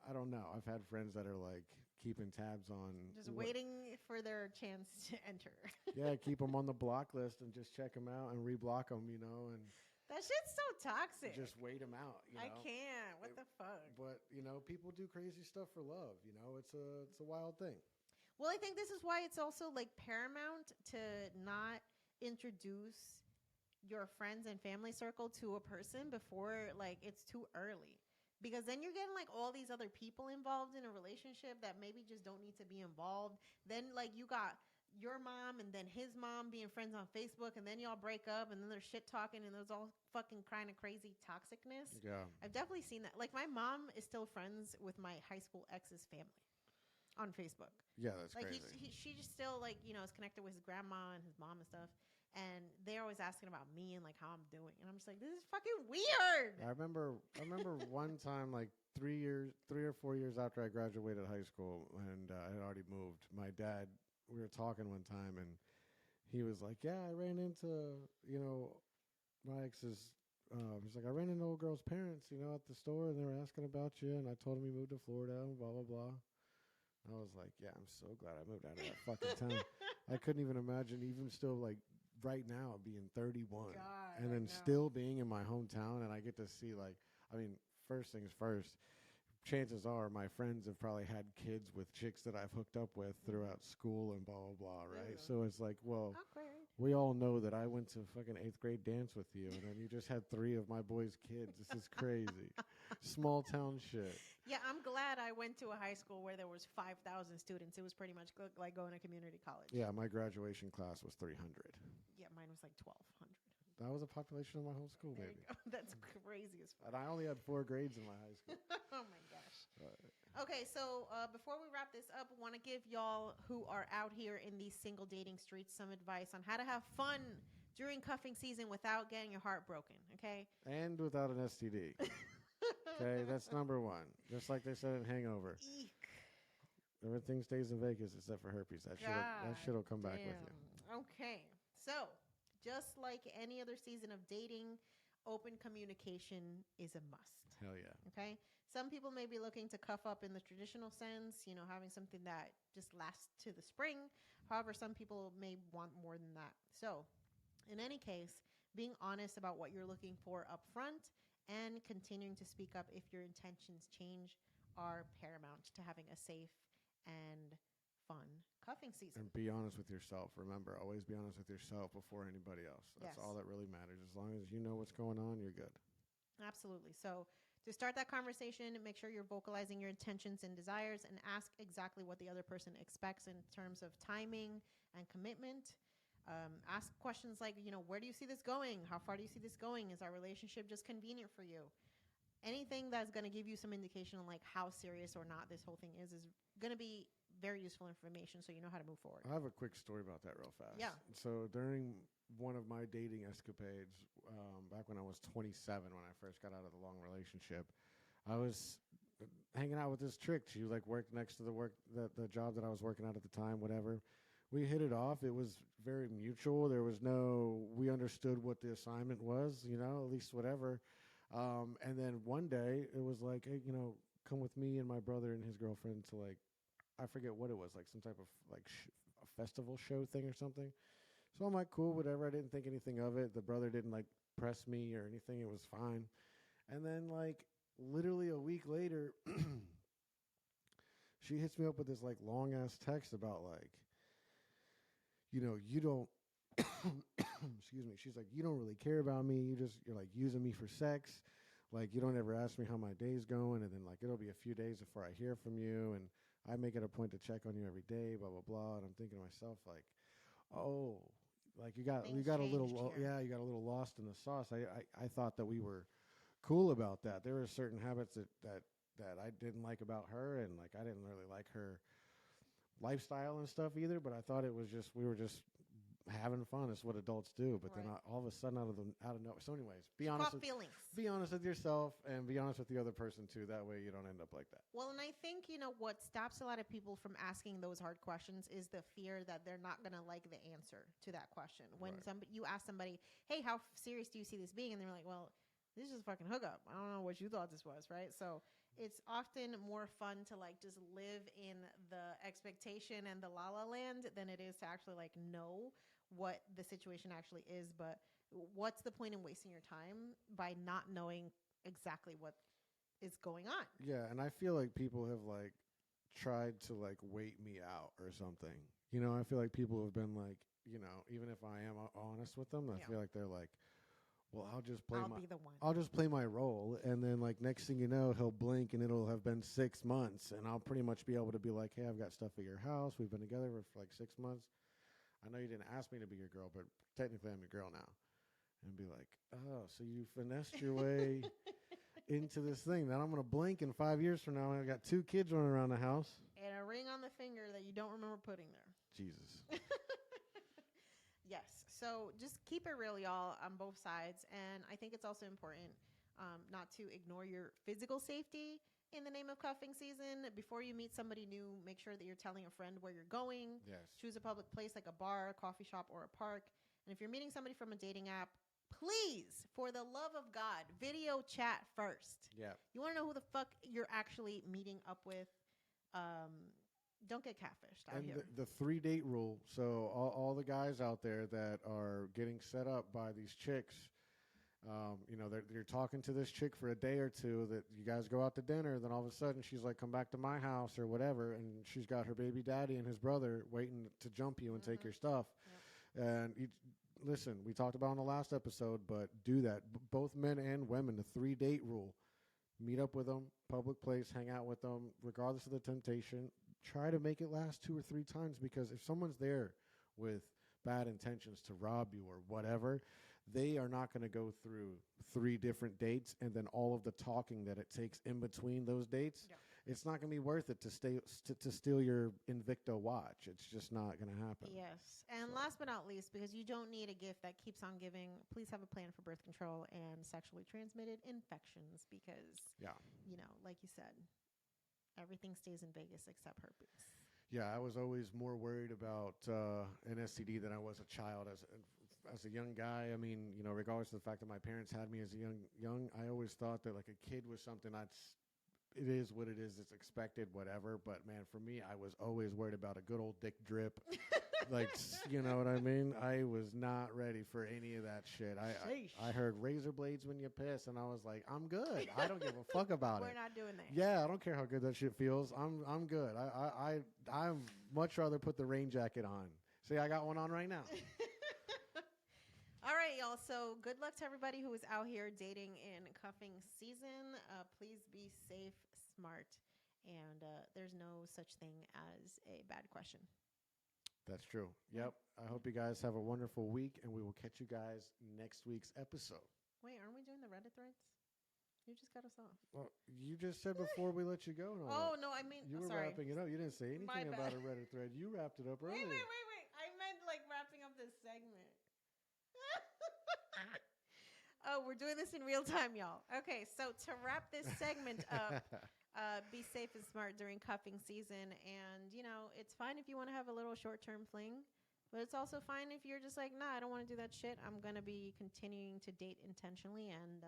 I don't know. I've had friends that are like keeping tabs on, just waiting for their chance to enter. Yeah, keep them on the block list and just check them out and reblock them, and that shit's so toxic. Just wait them out. I can't. What the fuck? But people do crazy stuff for love. It's a wild thing. Well, I think this is why it's also like paramount to not introduce your friends and family circle to a person before like it's too early. Because then you're getting like all these other people involved in a relationship that maybe just don't need to be involved. Then like you got your mom and then his mom being friends on Facebook, and then y'all break up, and then there's shit talking, and there's all fucking kind of crazy toxicness. Yeah. I've definitely seen that. Like my mom is still friends with my high school ex's family on Facebook. Yeah, that's like crazy. she just still like, is connected with his grandma and his mom and stuff. And they're always asking about me and like how I'm doing, and I'm just like, this is fucking weird. I remember one time, like 3 or 4 years after I graduated high school, and I had already moved. My dad, we were talking one time, and he was like, "Yeah, I ran into my ex's." He's like, "I ran into old girl's parents, at the store, and they were asking about you, and I told him he moved to Florida, and blah blah blah." I was like, "Yeah, I'm so glad I moved out of that fucking town." I couldn't even imagine, even still, like. Right now being 31 and then still being in my hometown, and I get to see first things first, chances are my friends have probably had kids with chicks that I've hooked up with throughout school and blah blah blah, right? So it's like, well, we all know that I went to fucking 8th grade dance with you, and then you just had 3 of my boys' kids. This is crazy. Small town shit. Yeah, I'm glad I went to a high school where there was 5,000 students. It was pretty much like going to community college. Yeah, my graduation class was 300. Yeah, mine was like 1,200. That was a population of my whole school, baby. That's crazy as fuck. And I only had 4 grades in my high school. Oh my gosh. Okay, so before we wrap this up, I want to give y'all who are out here in these single dating streets some advice on how to have fun during cuffing season without getting your heart broken, okay? And without an STD. Okay, that's number 1. Just like they said in Hangover. Eek. Everything stays in Vegas except for herpes. That shit'll come back with you. Okay, so just like any other season of dating, open communication is a must. Hell yeah. Okay? Some people may be looking to cuff up in the traditional sense, having something that just lasts to the spring. However, some people may want more than that. So, in any case, being honest about what you're looking for up front and continuing to speak up if your intentions change are paramount to having a safe and fun cuffing season. And be honest with yourself. Remember, always be honest with yourself before anybody else. That's all that really matters. As long as you know what's going on, you're good. Absolutely. So to start that conversation, make sure you're vocalizing your intentions and desires, and ask exactly what the other person expects in terms of timing and commitment. Ask questions like, where do you see this going? How far do you see this going? Is our relationship just convenient for you? anything that's going to give you some indication on like how serious or not this whole thing is going to be very useful information so you know how to move forward. I have a quick story about that real fast. Yeah. So during one of my dating escapades, back when I was 27, when I first got out of the long relationship, I was hanging out with this chick. She like worked next to the job that I was working at the time, whatever. We hit it off. It was very mutual. There was we understood what the assignment was, at least whatever. And then one day it was like, hey, come with me and my brother and his girlfriend to like, I forget what it was, like some type of like a festival show thing or something. So I'm like, cool, whatever. I didn't think anything of it. The brother didn't like press me or anything. It was fine. And then like literally a week later, she hits me up with this like long ass text about like, you don't, excuse me. She's like, you don't really care about me. You're like using me for sex. Like you don't ever ask me how my day's going. And then like, it'll be a few days before I hear from you. And I make it a point to check on you every day, blah, blah, blah. And I'm thinking to myself like, oh, like you got a little, you got a little lost in the sauce. I thought that we were cool about that. There were certain habits that I didn't like about her. And like, I didn't really like her lifestyle and stuff either, but I thought it was just, we were just having fun. It's what adults do. But then all of a sudden out of nowhere. So anyways, be honest with yourself and be honest with the other person too. That way you don't end up like that. Well, and I think, what stops a lot of people from asking those hard questions is the fear that they're not going to like the answer to that question. When you ask somebody, hey, how serious do you see this being? And they're like, well, this is a fucking hookup. I don't know what you thought this was, right? So it's often more fun to like just live in the expectation and the la la land than it is to actually like know what the situation actually is. But what's the point in wasting your time by not knowing exactly what is going on? Yeah, and I feel like people have like tried to like wait me out or something. I feel like people have been like, even if I am honest with them, I feel like they're like, well, I'll just play my role, and then like next thing you know, he'll blink and it'll have been 6 months, and I'll pretty much be able to be like, hey, I've got stuff at your house. We've been together for like 6 months. I know you didn't ask me to be your girl, but technically I'm your girl now. And be like, oh, so you finessed your way into this thing. Then I'm going to blink in 5 years from now, and I've got 2 kids running around the house. And a ring on the finger that you don't remember putting there. Jesus. Yes. So just keep it real, y'all, on both sides. And I think it's also important not to ignore your physical safety in the name of cuffing season. Before you meet somebody new, make sure that you're telling a friend where you're going. Yes. Choose a public place like a bar, a coffee shop, or a park. And if you're meeting somebody from a dating app, please, for the love of God, video chat first. Yeah. You want to know who the fuck you're actually meeting up with. Don't get catfished out here. And the 3-date rule. So all the guys out there that are getting set up by these chicks, you're talking to this chick for a day or two, that you guys go out to dinner, then all of a sudden she's like, come back to my house or whatever, and she's got her baby daddy and his brother waiting to jump you and take your stuff. Yep. And listen, we talked about in the last episode, but do that. Both men and women, the 3-date rule. Meet up with them, public place, hang out with them, regardless of the temptation. Try to make it last 2 or 3 times, because if someone's there with bad intentions to rob you or whatever, they are not going to go through 3 different dates and then all of the talking that it takes in between those dates. Yeah. It's not going to be worth it to steal your Invicta watch. It's just not going to happen. Yes. And last but not least, because you don't need a gift that keeps on giving, please have a plan for birth control and sexually transmitted infections, because, like you said, everything stays in Vegas except herpes. Yeah, I was always more worried about an STD than I was a child. As a young guy, I mean, regardless of the fact that my parents had me as a young, I always thought that like a kid was something it is what it is. It's expected, whatever. But man, for me, I was always worried about a good old dick drip. Like, you know what I mean? I was not ready for any of that shit. I heard razor blades when you piss, and I was like, I'm good. I don't give a fuck about it. We're not doing that. Yeah, I don't care how good that shit feels. I'm good. I much rather put the rain jacket on. See, I got one on right now. All right, y'all. So good luck to everybody who is out here dating in cuffing season. Please be safe, smart, and there's no such thing as a bad question. That's true. Yep. I hope you guys have a wonderful week, and we will catch you guys next week's episode. Wait, aren't we doing the Reddit threads? You just cut us off. Well, you just said before we let you go. And all no, I mean, you were sorry. wrapping it up. You didn't say anything about a Reddit thread. You wrapped it up earlier. Wait. I meant like wrapping up this segment. Oh, we're doing this in real time, y'all. Okay, so to wrap this segment up, be safe and smart during cuffing season. And, it's fine if you want to have a little short-term fling, but it's also fine if you're just like, nah, I don't want to do that shit. I'm going to be continuing to date intentionally and,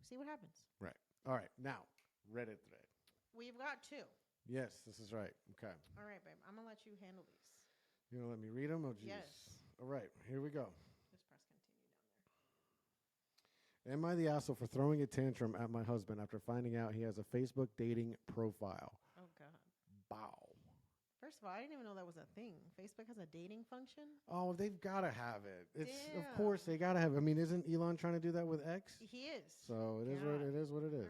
see what happens. Right. All right. Now, Reddit thread. We've got 2. Yes, this is right. Okay. All right, babe. I'm going to let you handle these. You going to let me read them? Oh, geez. Yes. All right. Here we go. Just press continue down there. Am I the asshole for throwing a tantrum at my husband after finding out he has a Facebook dating profile? Oh, God. Bow. First of all, I didn't even know that was a thing. Facebook has a dating function? Oh, they've got to have it. It's Damn. Of course they got to have it. I mean, isn't Elon trying to do that with X? He is. So it is what it is.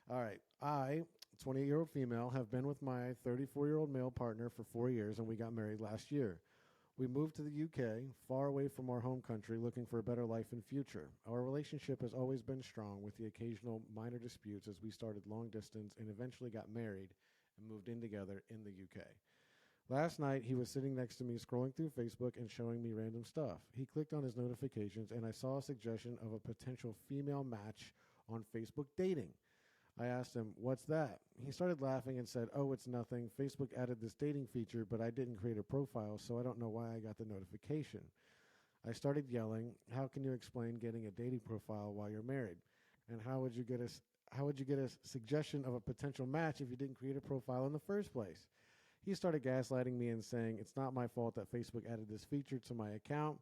All right. All right. I, 28-year-old female, have been with my 34-year-old male partner for 4 years, and we got married last year. We moved to the UK, far away from our home country, looking for a better life and future. Our relationship has always been strong, with the occasional minor disputes as we started long distance and eventually got married and moved in together in the UK. Last night, he was sitting next to me scrolling through Facebook and showing me random stuff. He clicked on his notifications, and I saw a suggestion of a potential female match on Facebook dating. I asked him, "What's that?" He started laughing and said, "Oh, it's nothing. Facebook added this dating feature, but I didn't create a profile, so I don't know why I got the notification." I started yelling, "How can you explain getting a dating profile while you're married? And how would you get a suggestion of a potential match if you didn't create a profile in the first place?" He started gaslighting me and saying, "It's not my fault that Facebook added this feature to my account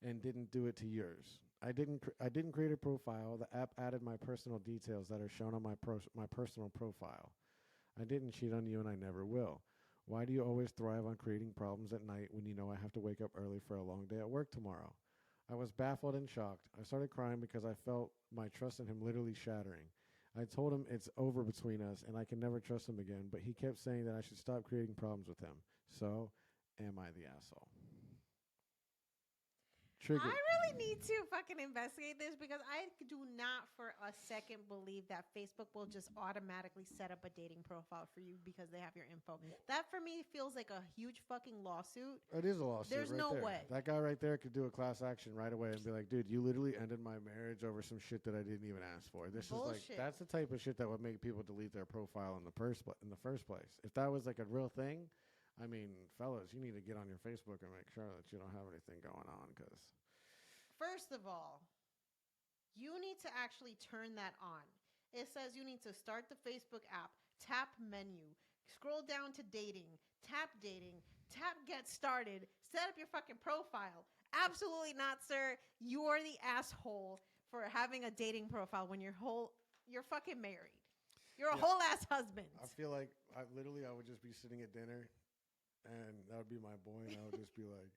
and didn't do it to yours. I didn't create a profile. The app added my personal details that are shown on my personal profile. I didn't cheat on you, and I never will. Why do you always thrive on creating problems at night when you know I have to wake up early for a long day at work tomorrow?" I was baffled and shocked. I started crying because I felt my trust in him literally shattering. I told him it's over between us and I can never trust him again, but he kept saying that I should stop creating problems with him. So, am I the asshole? Trigger. I really need to fucking investigate this because I do not for a second believe that Facebook will just automatically set up a dating profile for you because they have your info. That for me feels like a huge fucking lawsuit. It is a lawsuit. There's no way. That guy right there could do a class action right away and be like, "Dude, you literally ended my marriage over some shit that I didn't even ask for." This Bullshit. Is like, that's the type of shit that would make people delete their profile in the first place. If that was like a real thing, I mean, fellas, you need to get on your Facebook and make sure that you don't have anything going on because... First of all, you need to actually turn that on. It says you need to start the Facebook app, tap menu, scroll down to dating, tap get started, set up your fucking profile. Absolutely not, sir. You are the asshole for having a dating profile when you're fucking married. You're a whole ass husband. I feel like I would just be sitting at dinner and that would be my boy and I would just be like,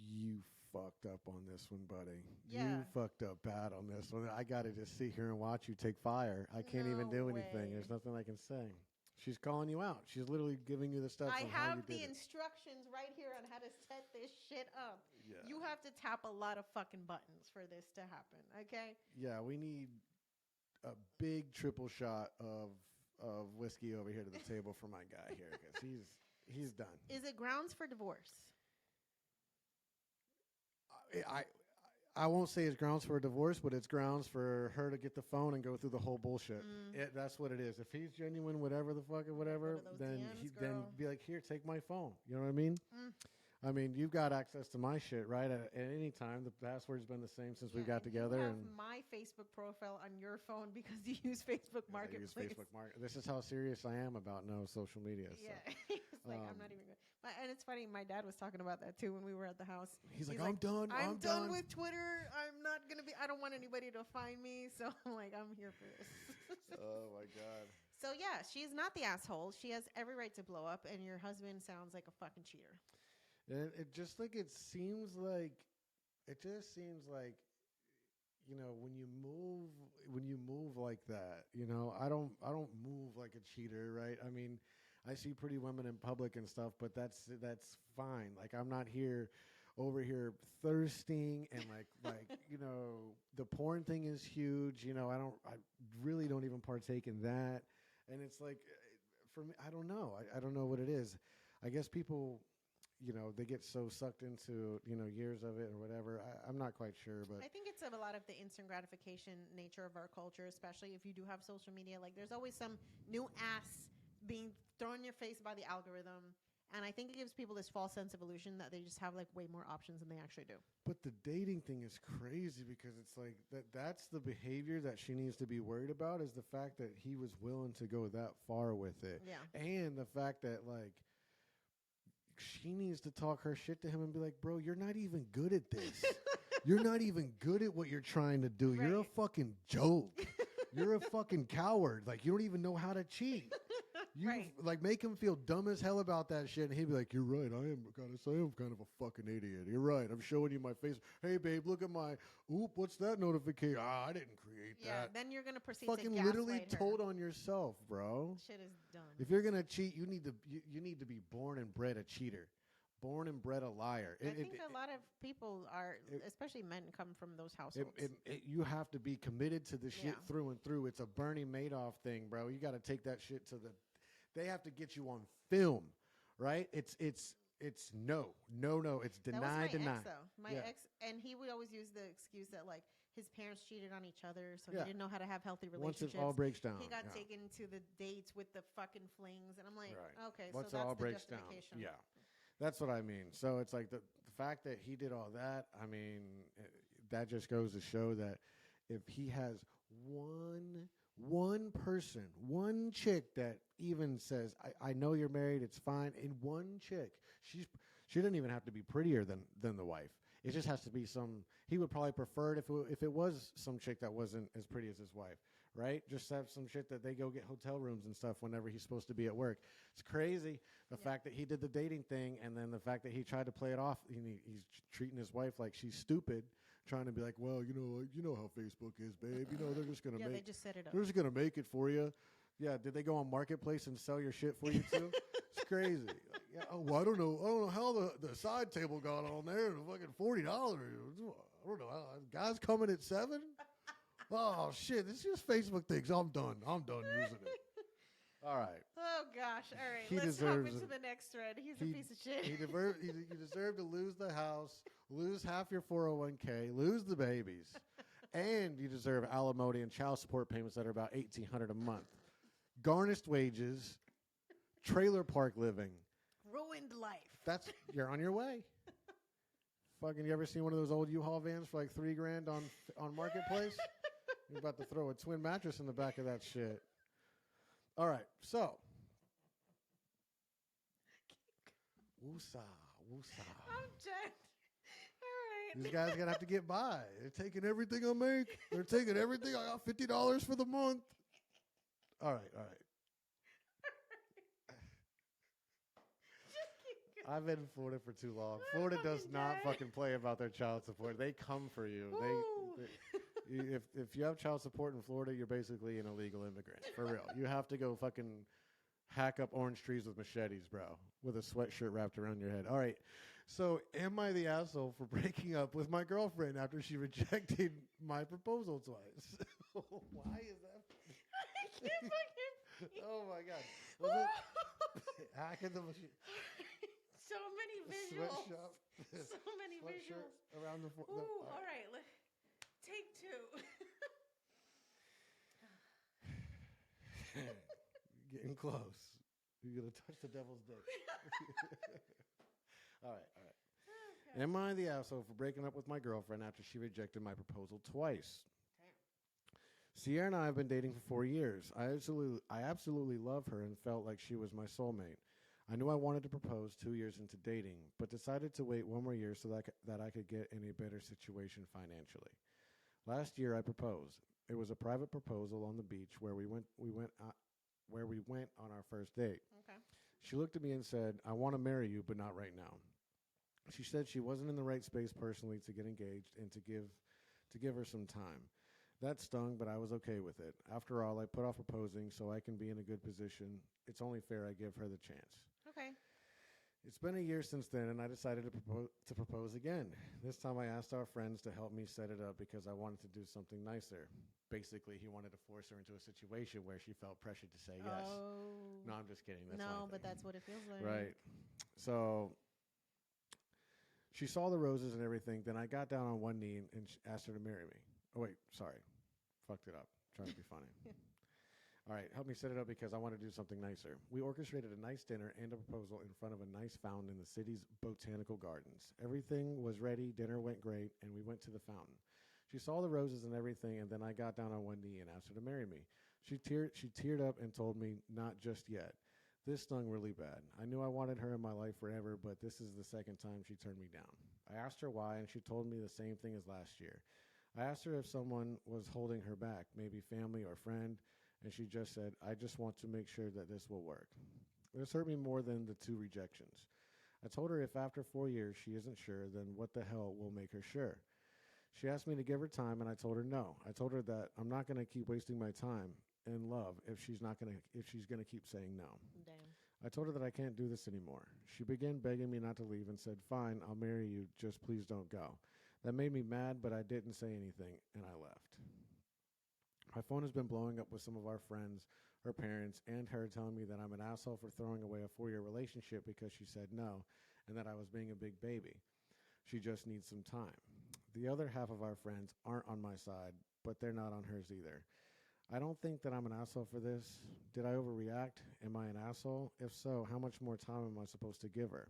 "You fucked up on this one, buddy. Yeah. You fucked up bad on this one. I got to just sit here and watch you take fire. I can't even do anything. There's nothing I can say." She's calling you out. She's literally giving you the steps. I have the instructions right here on how to set this shit up. Yeah. You have to tap a lot of fucking buttons for this to happen, okay? Yeah, we need a big triple shot of whiskey over here to the table for my guy here because he's done. Is it grounds for divorce? I won't say it's grounds for a divorce, but it's grounds for her to get the phone and go through the whole bullshit. That's what it is. If he's genuine, whatever the fuck or whatever, then be like, "Here, take my phone." You know what I mean? I mean, you've got access to my shit, right? At any time. The password's been the same since we got together. You have my Facebook profile on your phone because you use Facebook Marketplace. I use Facebook Market. This is how serious I am about no social media. Yeah, so. It's like I'm not even good. And it's funny. My dad was talking about that too when we were at the house. He's like, "I'm done. I'm done with Twitter. I'm not gonna be. I don't want anybody to find me. So I'm like, I'm here for this." Oh my god. So yeah, she's not the asshole. She has every right to blow up, and your husband sounds like a fucking cheater. And it just seems like, you know, when you move like that, you know, I don't move like a cheater, right? I mean, I see pretty women in public and stuff, but that's fine. Like, I'm not here over here thirsting and like the porn thing is huge. I really don't even partake in that, and it's like for me, I don't know. I don't know what it is. I guess people, they get so sucked into years of it or whatever. I'm not quite sure, but I think it's a lot of the instant gratification nature of our culture, especially if you do have social media. Like, there's always some new ass being thrown in your face by the algorithm. And I think it gives people this false sense of illusion that they just have like way more options than they actually do. But the dating thing is crazy because it's like that's the behavior that she needs to be worried about, is the fact that he was willing to go that far with it. Yeah. And the fact that like she needs to talk her shit to him and be like, bro, you're not even good at this. You're not even good at what you're trying to do. Right. You're a fucking joke. You're a fucking coward. Like, you don't even know how to cheat. You like make him feel dumb as hell about that shit, and he'd be like, "You're right. I am kind of a fucking idiot. You're right. I'm showing you my face. Hey, babe, look at my. Oop, what's that notification? I didn't create that. Yeah, then you're gonna proceed fucking to literally gaslight her. told on yourself, bro. Shit is dumb. If you're gonna cheat, you need to be born and bred a cheater, born and bred a liar. I think a lot of people are, especially men, come from those households. You have to be committed to the shit through and through. It's a Bernie Madoff thing, bro. You got to take that shit to the. They have to get you on film, right? It's no. It's deny. That was my ex, though. My ex, and he would always use the excuse that like his parents cheated on each other, so he didn't know how to have healthy relationships. Once it all breaks down, he got taken to the dates with the fucking flings, and I'm like, okay, once so that's all the breaks justification. down, that's what I mean. So it's like the fact that he did all that. I mean, that just goes to show that if he has one person, one chick that even says, I know you're married, it's fine. And one chick, she doesn't even have to be prettier than the wife. It just has to be he would probably prefer it if it was some chick that wasn't as pretty as his wife, right? Just have some shit that they go get hotel rooms and stuff whenever he's supposed to be at work. It's crazy. The fact that he did the dating thing, and then the fact that he tried to play it off, he's treating his wife like she's stupid, trying to be like, well, you know how Facebook is, babe. They're just gonna they just set it up. They're just gonna make it for you. Yeah, did they go on Marketplace and sell your shit for you too? It's crazy. Like, I don't know how the side table got on there. Fucking $40. I don't know. Guys coming at 7. Oh shit! It's just Facebook things. I'm done using it. All right. Oh gosh! All right. Let's hop into the next thread. He's a piece of shit. He deserved to lose the house, lose half your 401k, lose the babies, and you deserve alimony and child support payments that are about $1,800 a month, garnished wages, trailer park living, ruined life. You're on your way. Fucking, you ever seen one of those old U-Haul vans for like $3,000 on Marketplace? You're about to throw a twin mattress in the back of that shit. All right, so. Woosah. I'm dead. All right. These guys are going to have to get by. They're taking everything I make. They're taking everything. I got $50 for the month. All right. I've been in Florida for too long. Florida does not fucking play about their child support. They come for you. If you have child support in Florida, you're basically an illegal immigrant. For real. You have to go fucking hack up orange trees with machetes, bro, with a sweatshirt wrapped around your head. All right. So am I the asshole for breaking up with my girlfriend after she rejected my proposal twice? Why is that? I can't fucking. Oh, my God. Was it hacking the machine? So many visuals. Sweatshop. So many visuals. Around the all right. Take 2. Getting close. You're going to touch the devil's dick. All right. Okay. Am I the asshole for breaking up with my girlfriend after she rejected my proposal twice? Sierra and I have been dating for 4 years. I absolutely love her and felt like she was my soulmate. I knew I wanted to propose 2 years into dating, but decided to wait 1 more year so that I could get in a better situation financially. Last year I proposed. It was a private proposal on the beach where we went on our first date. Okay. She looked at me and said, "I want to marry you, but not right now." She said she wasn't in the right space personally to get engaged and to give her some time. That stung, but I was okay with it. After all, I put off proposing so I can be in a good position. It's only fair I give her the chance. Okay. It's been a year since then, and I decided to propose again. This time I asked our friends to help me set it up because I wanted to do something nicer. Basically, he wanted to force her into a situation where she felt pressured to say yes. Oh. No, I'm just kidding. That's no, but that's what it feels like. Right. So she saw the roses and everything. Then I got down on one knee and asked her to marry me. Oh, wait. Sorry. Fucked it up. Trying to be funny. All right, help me set it up because I want to do something nicer. We orchestrated a nice dinner and a proposal in front of a nice fountain in the city's botanical gardens. Everything was ready, dinner went great, and we went to the fountain. She saw the roses and everything, and then I got down on one knee and asked her to marry me. She teared up and told me, not just yet. This stung really bad. I knew I wanted her in my life forever, but this is the second time she turned me down. I asked her why, and she told me the same thing as last year. I asked her if someone was holding her back, maybe family or friend, and she just said, I just want to make sure that this will work. This hurt me more than the 2 rejections. I told her if after 4 years she isn't sure, then what the hell will make her sure? She asked me to give her time, and I told her no. I told her that I'm not going to keep wasting my time in love if she's going to keep saying no. Damn. I told her that I can't do this anymore. She began begging me not to leave and said, fine, I'll marry you, just please don't go. That made me mad, but I didn't say anything, and I left. My phone has been blowing up with some of our friends, her parents, and her telling me that I'm an asshole for throwing away a 4-year relationship because she said no, and that I was being a big baby. She just needs some time. The other half of our friends aren't on my side, but they're not on hers either. I don't think that I'm an asshole for this. Did I overreact? Am I an asshole? If so, how much more time am I supposed to give her?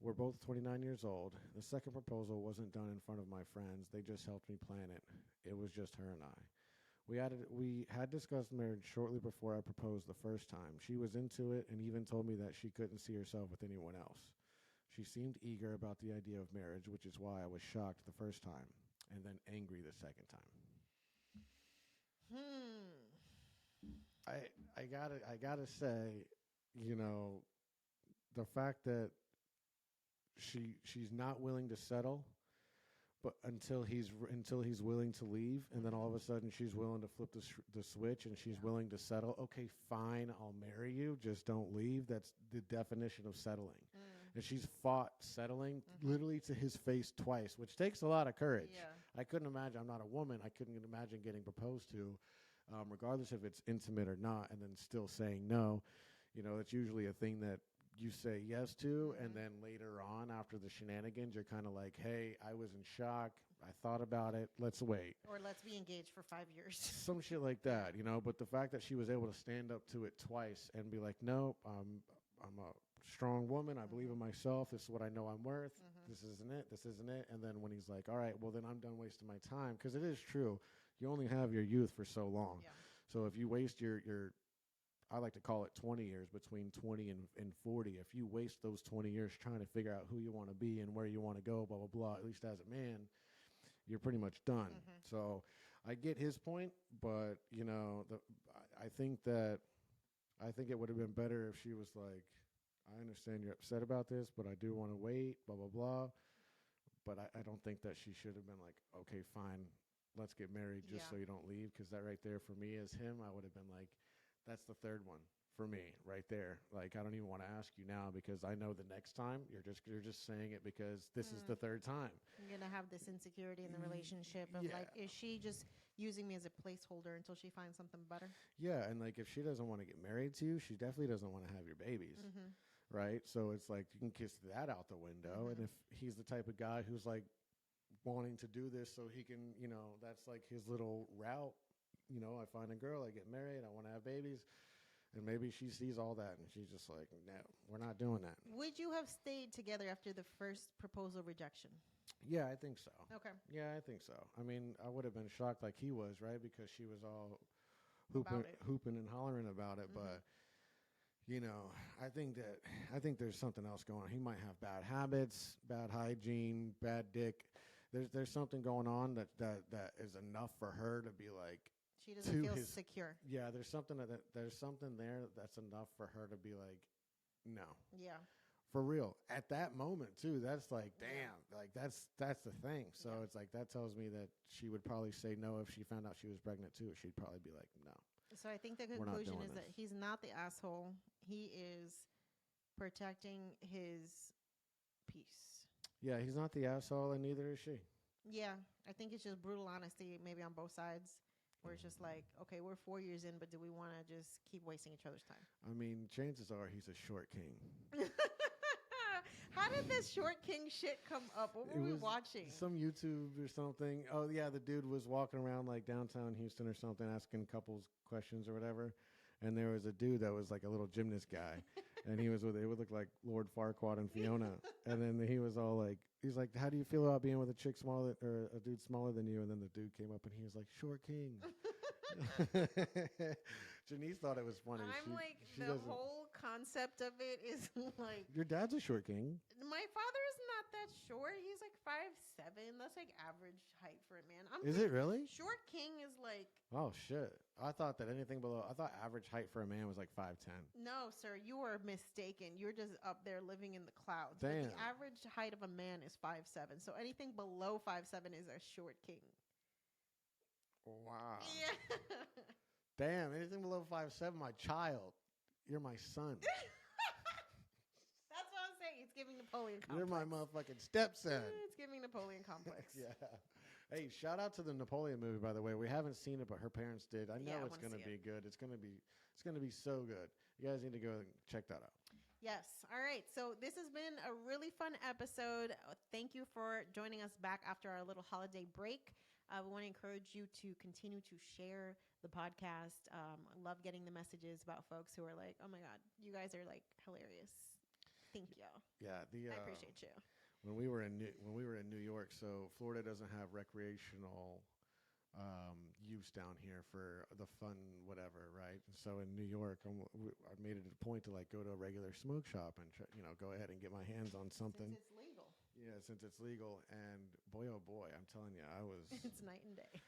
We're both 29 years old. The second proposal wasn't done in front of my friends. They just helped me plan it. It was just her and I. We had discussed marriage shortly before I proposed the first time. She was into it and even told me that she couldn't see herself with anyone else. She seemed eager about the idea of marriage, which is why I was shocked the first time and then angry the second time. I gotta say, you know, the fact that she's not willing to settle, but until he's willing to leave, and then all of a sudden she's willing to flip the switch and she's willing to settle. Okay, fine, I'll marry you, just don't leave. That's the definition of settling. And she's fought settling literally to his face twice, which takes a lot of courage. Yeah. I couldn't imagine. I'm not a woman. I couldn't imagine getting proposed to, regardless if it's intimate or not, and then still saying no. You know, it's usually a thing that you say yes to, and then later on, after the shenanigans, you're kind of like, hey, I was in shock. I thought about it. Let's wait. Or let's be engaged for 5 years. Some shit like that, you know. But the fact that she was able to stand up to it twice and be like, nope, I'm a strong woman. I believe in myself. This is what I know I'm worth. This isn't it. This isn't it. And then when he's like, all right, well, then I'm done wasting my time. Because it is true. You only have your youth for so long. Yeah. So if you waste your I like to call it 20 years, between 20 and 40. If you waste those 20 years trying to figure out who you want to be and where you want to go, blah, blah, blah, at least as a man, you're pretty much done. So I get his point, but, you know, I think it would have been better if she was like, I understand you're upset about this, but I do want to wait, blah, blah, blah. But I don't think that she should have been like, okay, fine, let's get married just so you don't leave. Because that right there for me as him, I would have been like, that's the third one for me right there. Like, I don't even want to ask you now because I know the next time you're just saying it because this is the third time. You're going to have this insecurity in the relationship of like, is she just using me as a placeholder until she finds something better? Yeah, and like if she doesn't want to get married to you, she definitely doesn't want to have your babies. Right? So it's like you can kiss that out the window. And if he's the type of guy who's like wanting to do this so he can, you know, that's like his little route. You know, I find a girl, I get married, I want to have babies. And maybe she sees all that and she's just like, no, we're not doing that. Would you have stayed together after the first proposal rejection? Yeah, I think so. Okay. Yeah, I think so. I mean, I would have been shocked like he was, right? Because she was all hooping and hollering about it. But, you know, I think there's something else going on. He might have bad habits, bad hygiene, bad dick. There's something going on that is enough for her to be like, she doesn't feel secure. Yeah, there's something there that's enough for her to be like, no. Yeah. For real. At that moment too, that's like, damn, like that's the thing. So it's like that tells me that she would probably say no if she found out she was pregnant too. She'd probably be like, no. So I think the conclusion is that he's not the asshole. He is protecting his peace. Yeah, he's not the asshole, and neither is she. Yeah, I think it's just brutal honesty, maybe on both sides, where it's just like, okay, we're 4 years in, but do we want to just keep wasting each other's time? I mean, chances are he's a short king. How did this short king shit come up? What were we watching? Some YouTube or something. Oh, yeah, the dude was walking around like downtown Houston or something, asking couples questions or whatever. And there was a dude that was like a little gymnast guy. And he was with, it would look like Lord Farquaad and Fiona. And then he was all like, he's like, how do you feel about being with a chick smaller, or a dude smaller than you? And then the dude came up and he was like, short king. Jannese thought it was funny. The whole concept of it is like... Your dad's a short king. My father is not that short. He's like 5'7". That's like average height for a man. Is it really? Short king is like... Oh, shit. I thought that anything below... I thought average height for a man was like 5'10". No, sir. You are mistaken. You're just up there living in the clouds. Damn. But the average height of a man is 5'7". So anything below 5'7" is a short king. Wow. Yeah. Damn, anything below 5'7", my child. You're my son. That's what I'm saying. It's giving Napoleon complex. You're my motherfucking stepson. It's giving Napoleon complex. Yeah. Hey, shout out to the Napoleon movie, by the way. We haven't seen it, but her parents did. I know it's going to be good. It's going to be so good. You guys need to go and check that out. Yes. All right. So this has been a really fun episode. Thank you for joining us back after our little holiday break. We want to encourage you to continue to share the podcast. I love getting the messages about folks who are like, oh my God, you guys are like hilarious. Thank you. Yeah. I appreciate you. When we were in New York, so Florida doesn't have recreational use down here for the fun, whatever, right? So in New York, I made it a point to like go to a regular smoke shop and go ahead and get my hands on something. Since it's legal. Yeah, since it's legal, and boy, oh boy, I'm telling you, I was. It's night and day.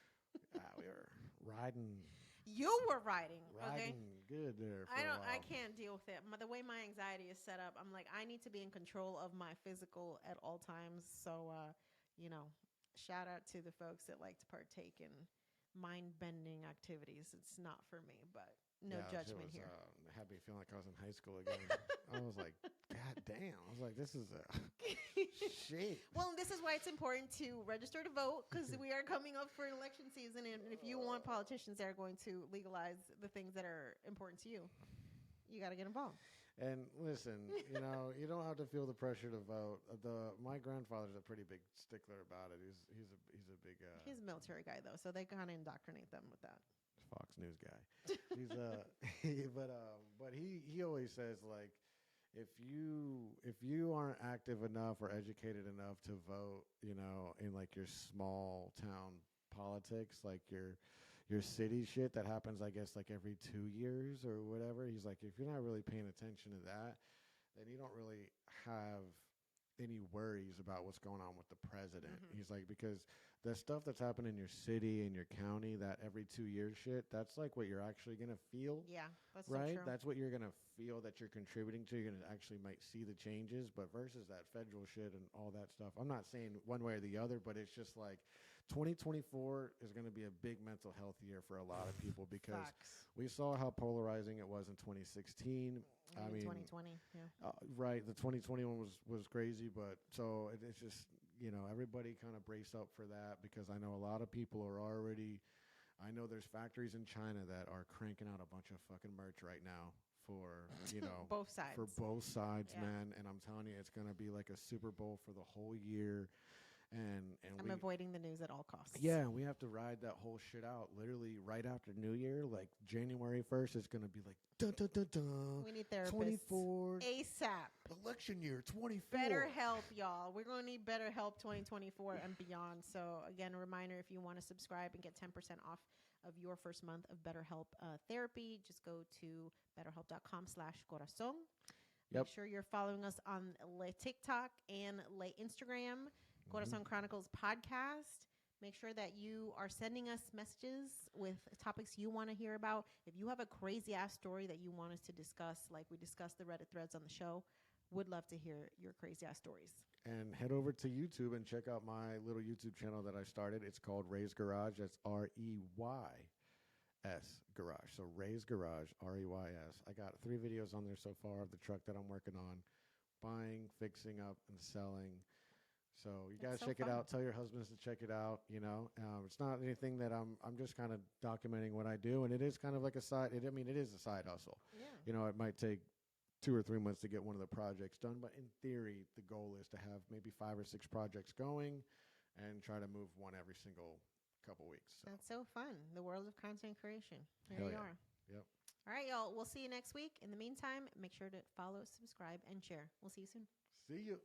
We were riding. You were riding okay? Good there. For a while. I can't deal with it. The way my anxiety is set up, I'm like, I need to be in control of my physical at all times. So, shout out to the folks that like to partake in mind-bending activities. It's not for me, but no judgment here. Had me feeling like I was in high school again. I was like, God damn. I was like, this is a shit. Well, this is why it's important to register to vote, because we are coming up for election season. And if you want politicians that are going to legalize the things that are important to you, you got to get involved. And listen, you don't have to feel the pressure to vote. My grandfather's a pretty big stickler about it. He's a big. He's a military guy though, so they kind of indoctrinate them with that. Fox News guy. He's but he always says like, if you aren't active enough or educated enough to vote, in like your small town politics, like your city shit that happens, I guess, like every 2 years or whatever. He's like, if you're not really paying attention to that, then you don't really have any worries about what's going on with the president. Mm-hmm. He's like, because the stuff that's happening in your city and your county, that every 2 years shit, that's like what you're actually going to feel. Yeah, that's right. So true. That's what you're going to feel that you're contributing to. You're going to actually might see the changes, but versus that federal shit and all that stuff. I'm not saying one way or the other, but it's just like 2024 is going to be a big mental health year for a lot of people because we saw how polarizing it was in 2016. I mean, 2020, yeah. Right. The 2021 was crazy, but so it's just, everybody kind of brace up for that because I know a lot of people are already, I know there's factories in China that are cranking out a bunch of fucking merch right now for, both sides. For both sides, yeah. Man. And I'm telling you, it's going to be like a Super Bowl for the whole year. And I'm avoiding the news at all costs. Yeah, we have to ride that whole shit out. Literally, right after New Year, like January 1st, is going to be like dun dun dun dun. We need therapists 24 ASAP. Election year 24. Better help, y'all. We're going to need better help 2024 and beyond. So again, a reminder: if you want to subscribe and get 10% off of your first month of BetterHelp therapy, just go to betterhelp.com/corazon. Yep. Make sure you're following us on TikTok and Instagram. Corazon Chronicles podcast. Make sure that you are sending us messages with topics you want to hear about. If you have a crazy ass story that you want us to discuss, like we discussed the Reddit threads on the show, would love to hear your crazy ass stories. And head over to YouTube and check out my little YouTube channel that I started. It's called Ray's Garage. That's REY. Garage. So Ray's Garage, Reys. I got 3 videos on there so far of the truck that I'm working on, buying, fixing up, and selling. So you guys check it out. Tell your husbands to check it out. It's not anything that I'm just kind of documenting what I do, and it is kind of like a side. It is a side hustle. Yeah. It might take 2 or 3 months to get one of the projects done, but in theory, the goal is to have maybe 5 or 6 projects going, and try to move one every single couple weeks. So. That's so fun. The world of content creation. Here Hell you are. Yep. All right, y'all. We'll see you next week. In the meantime, make sure to follow, subscribe, and share. We'll see you soon. See you.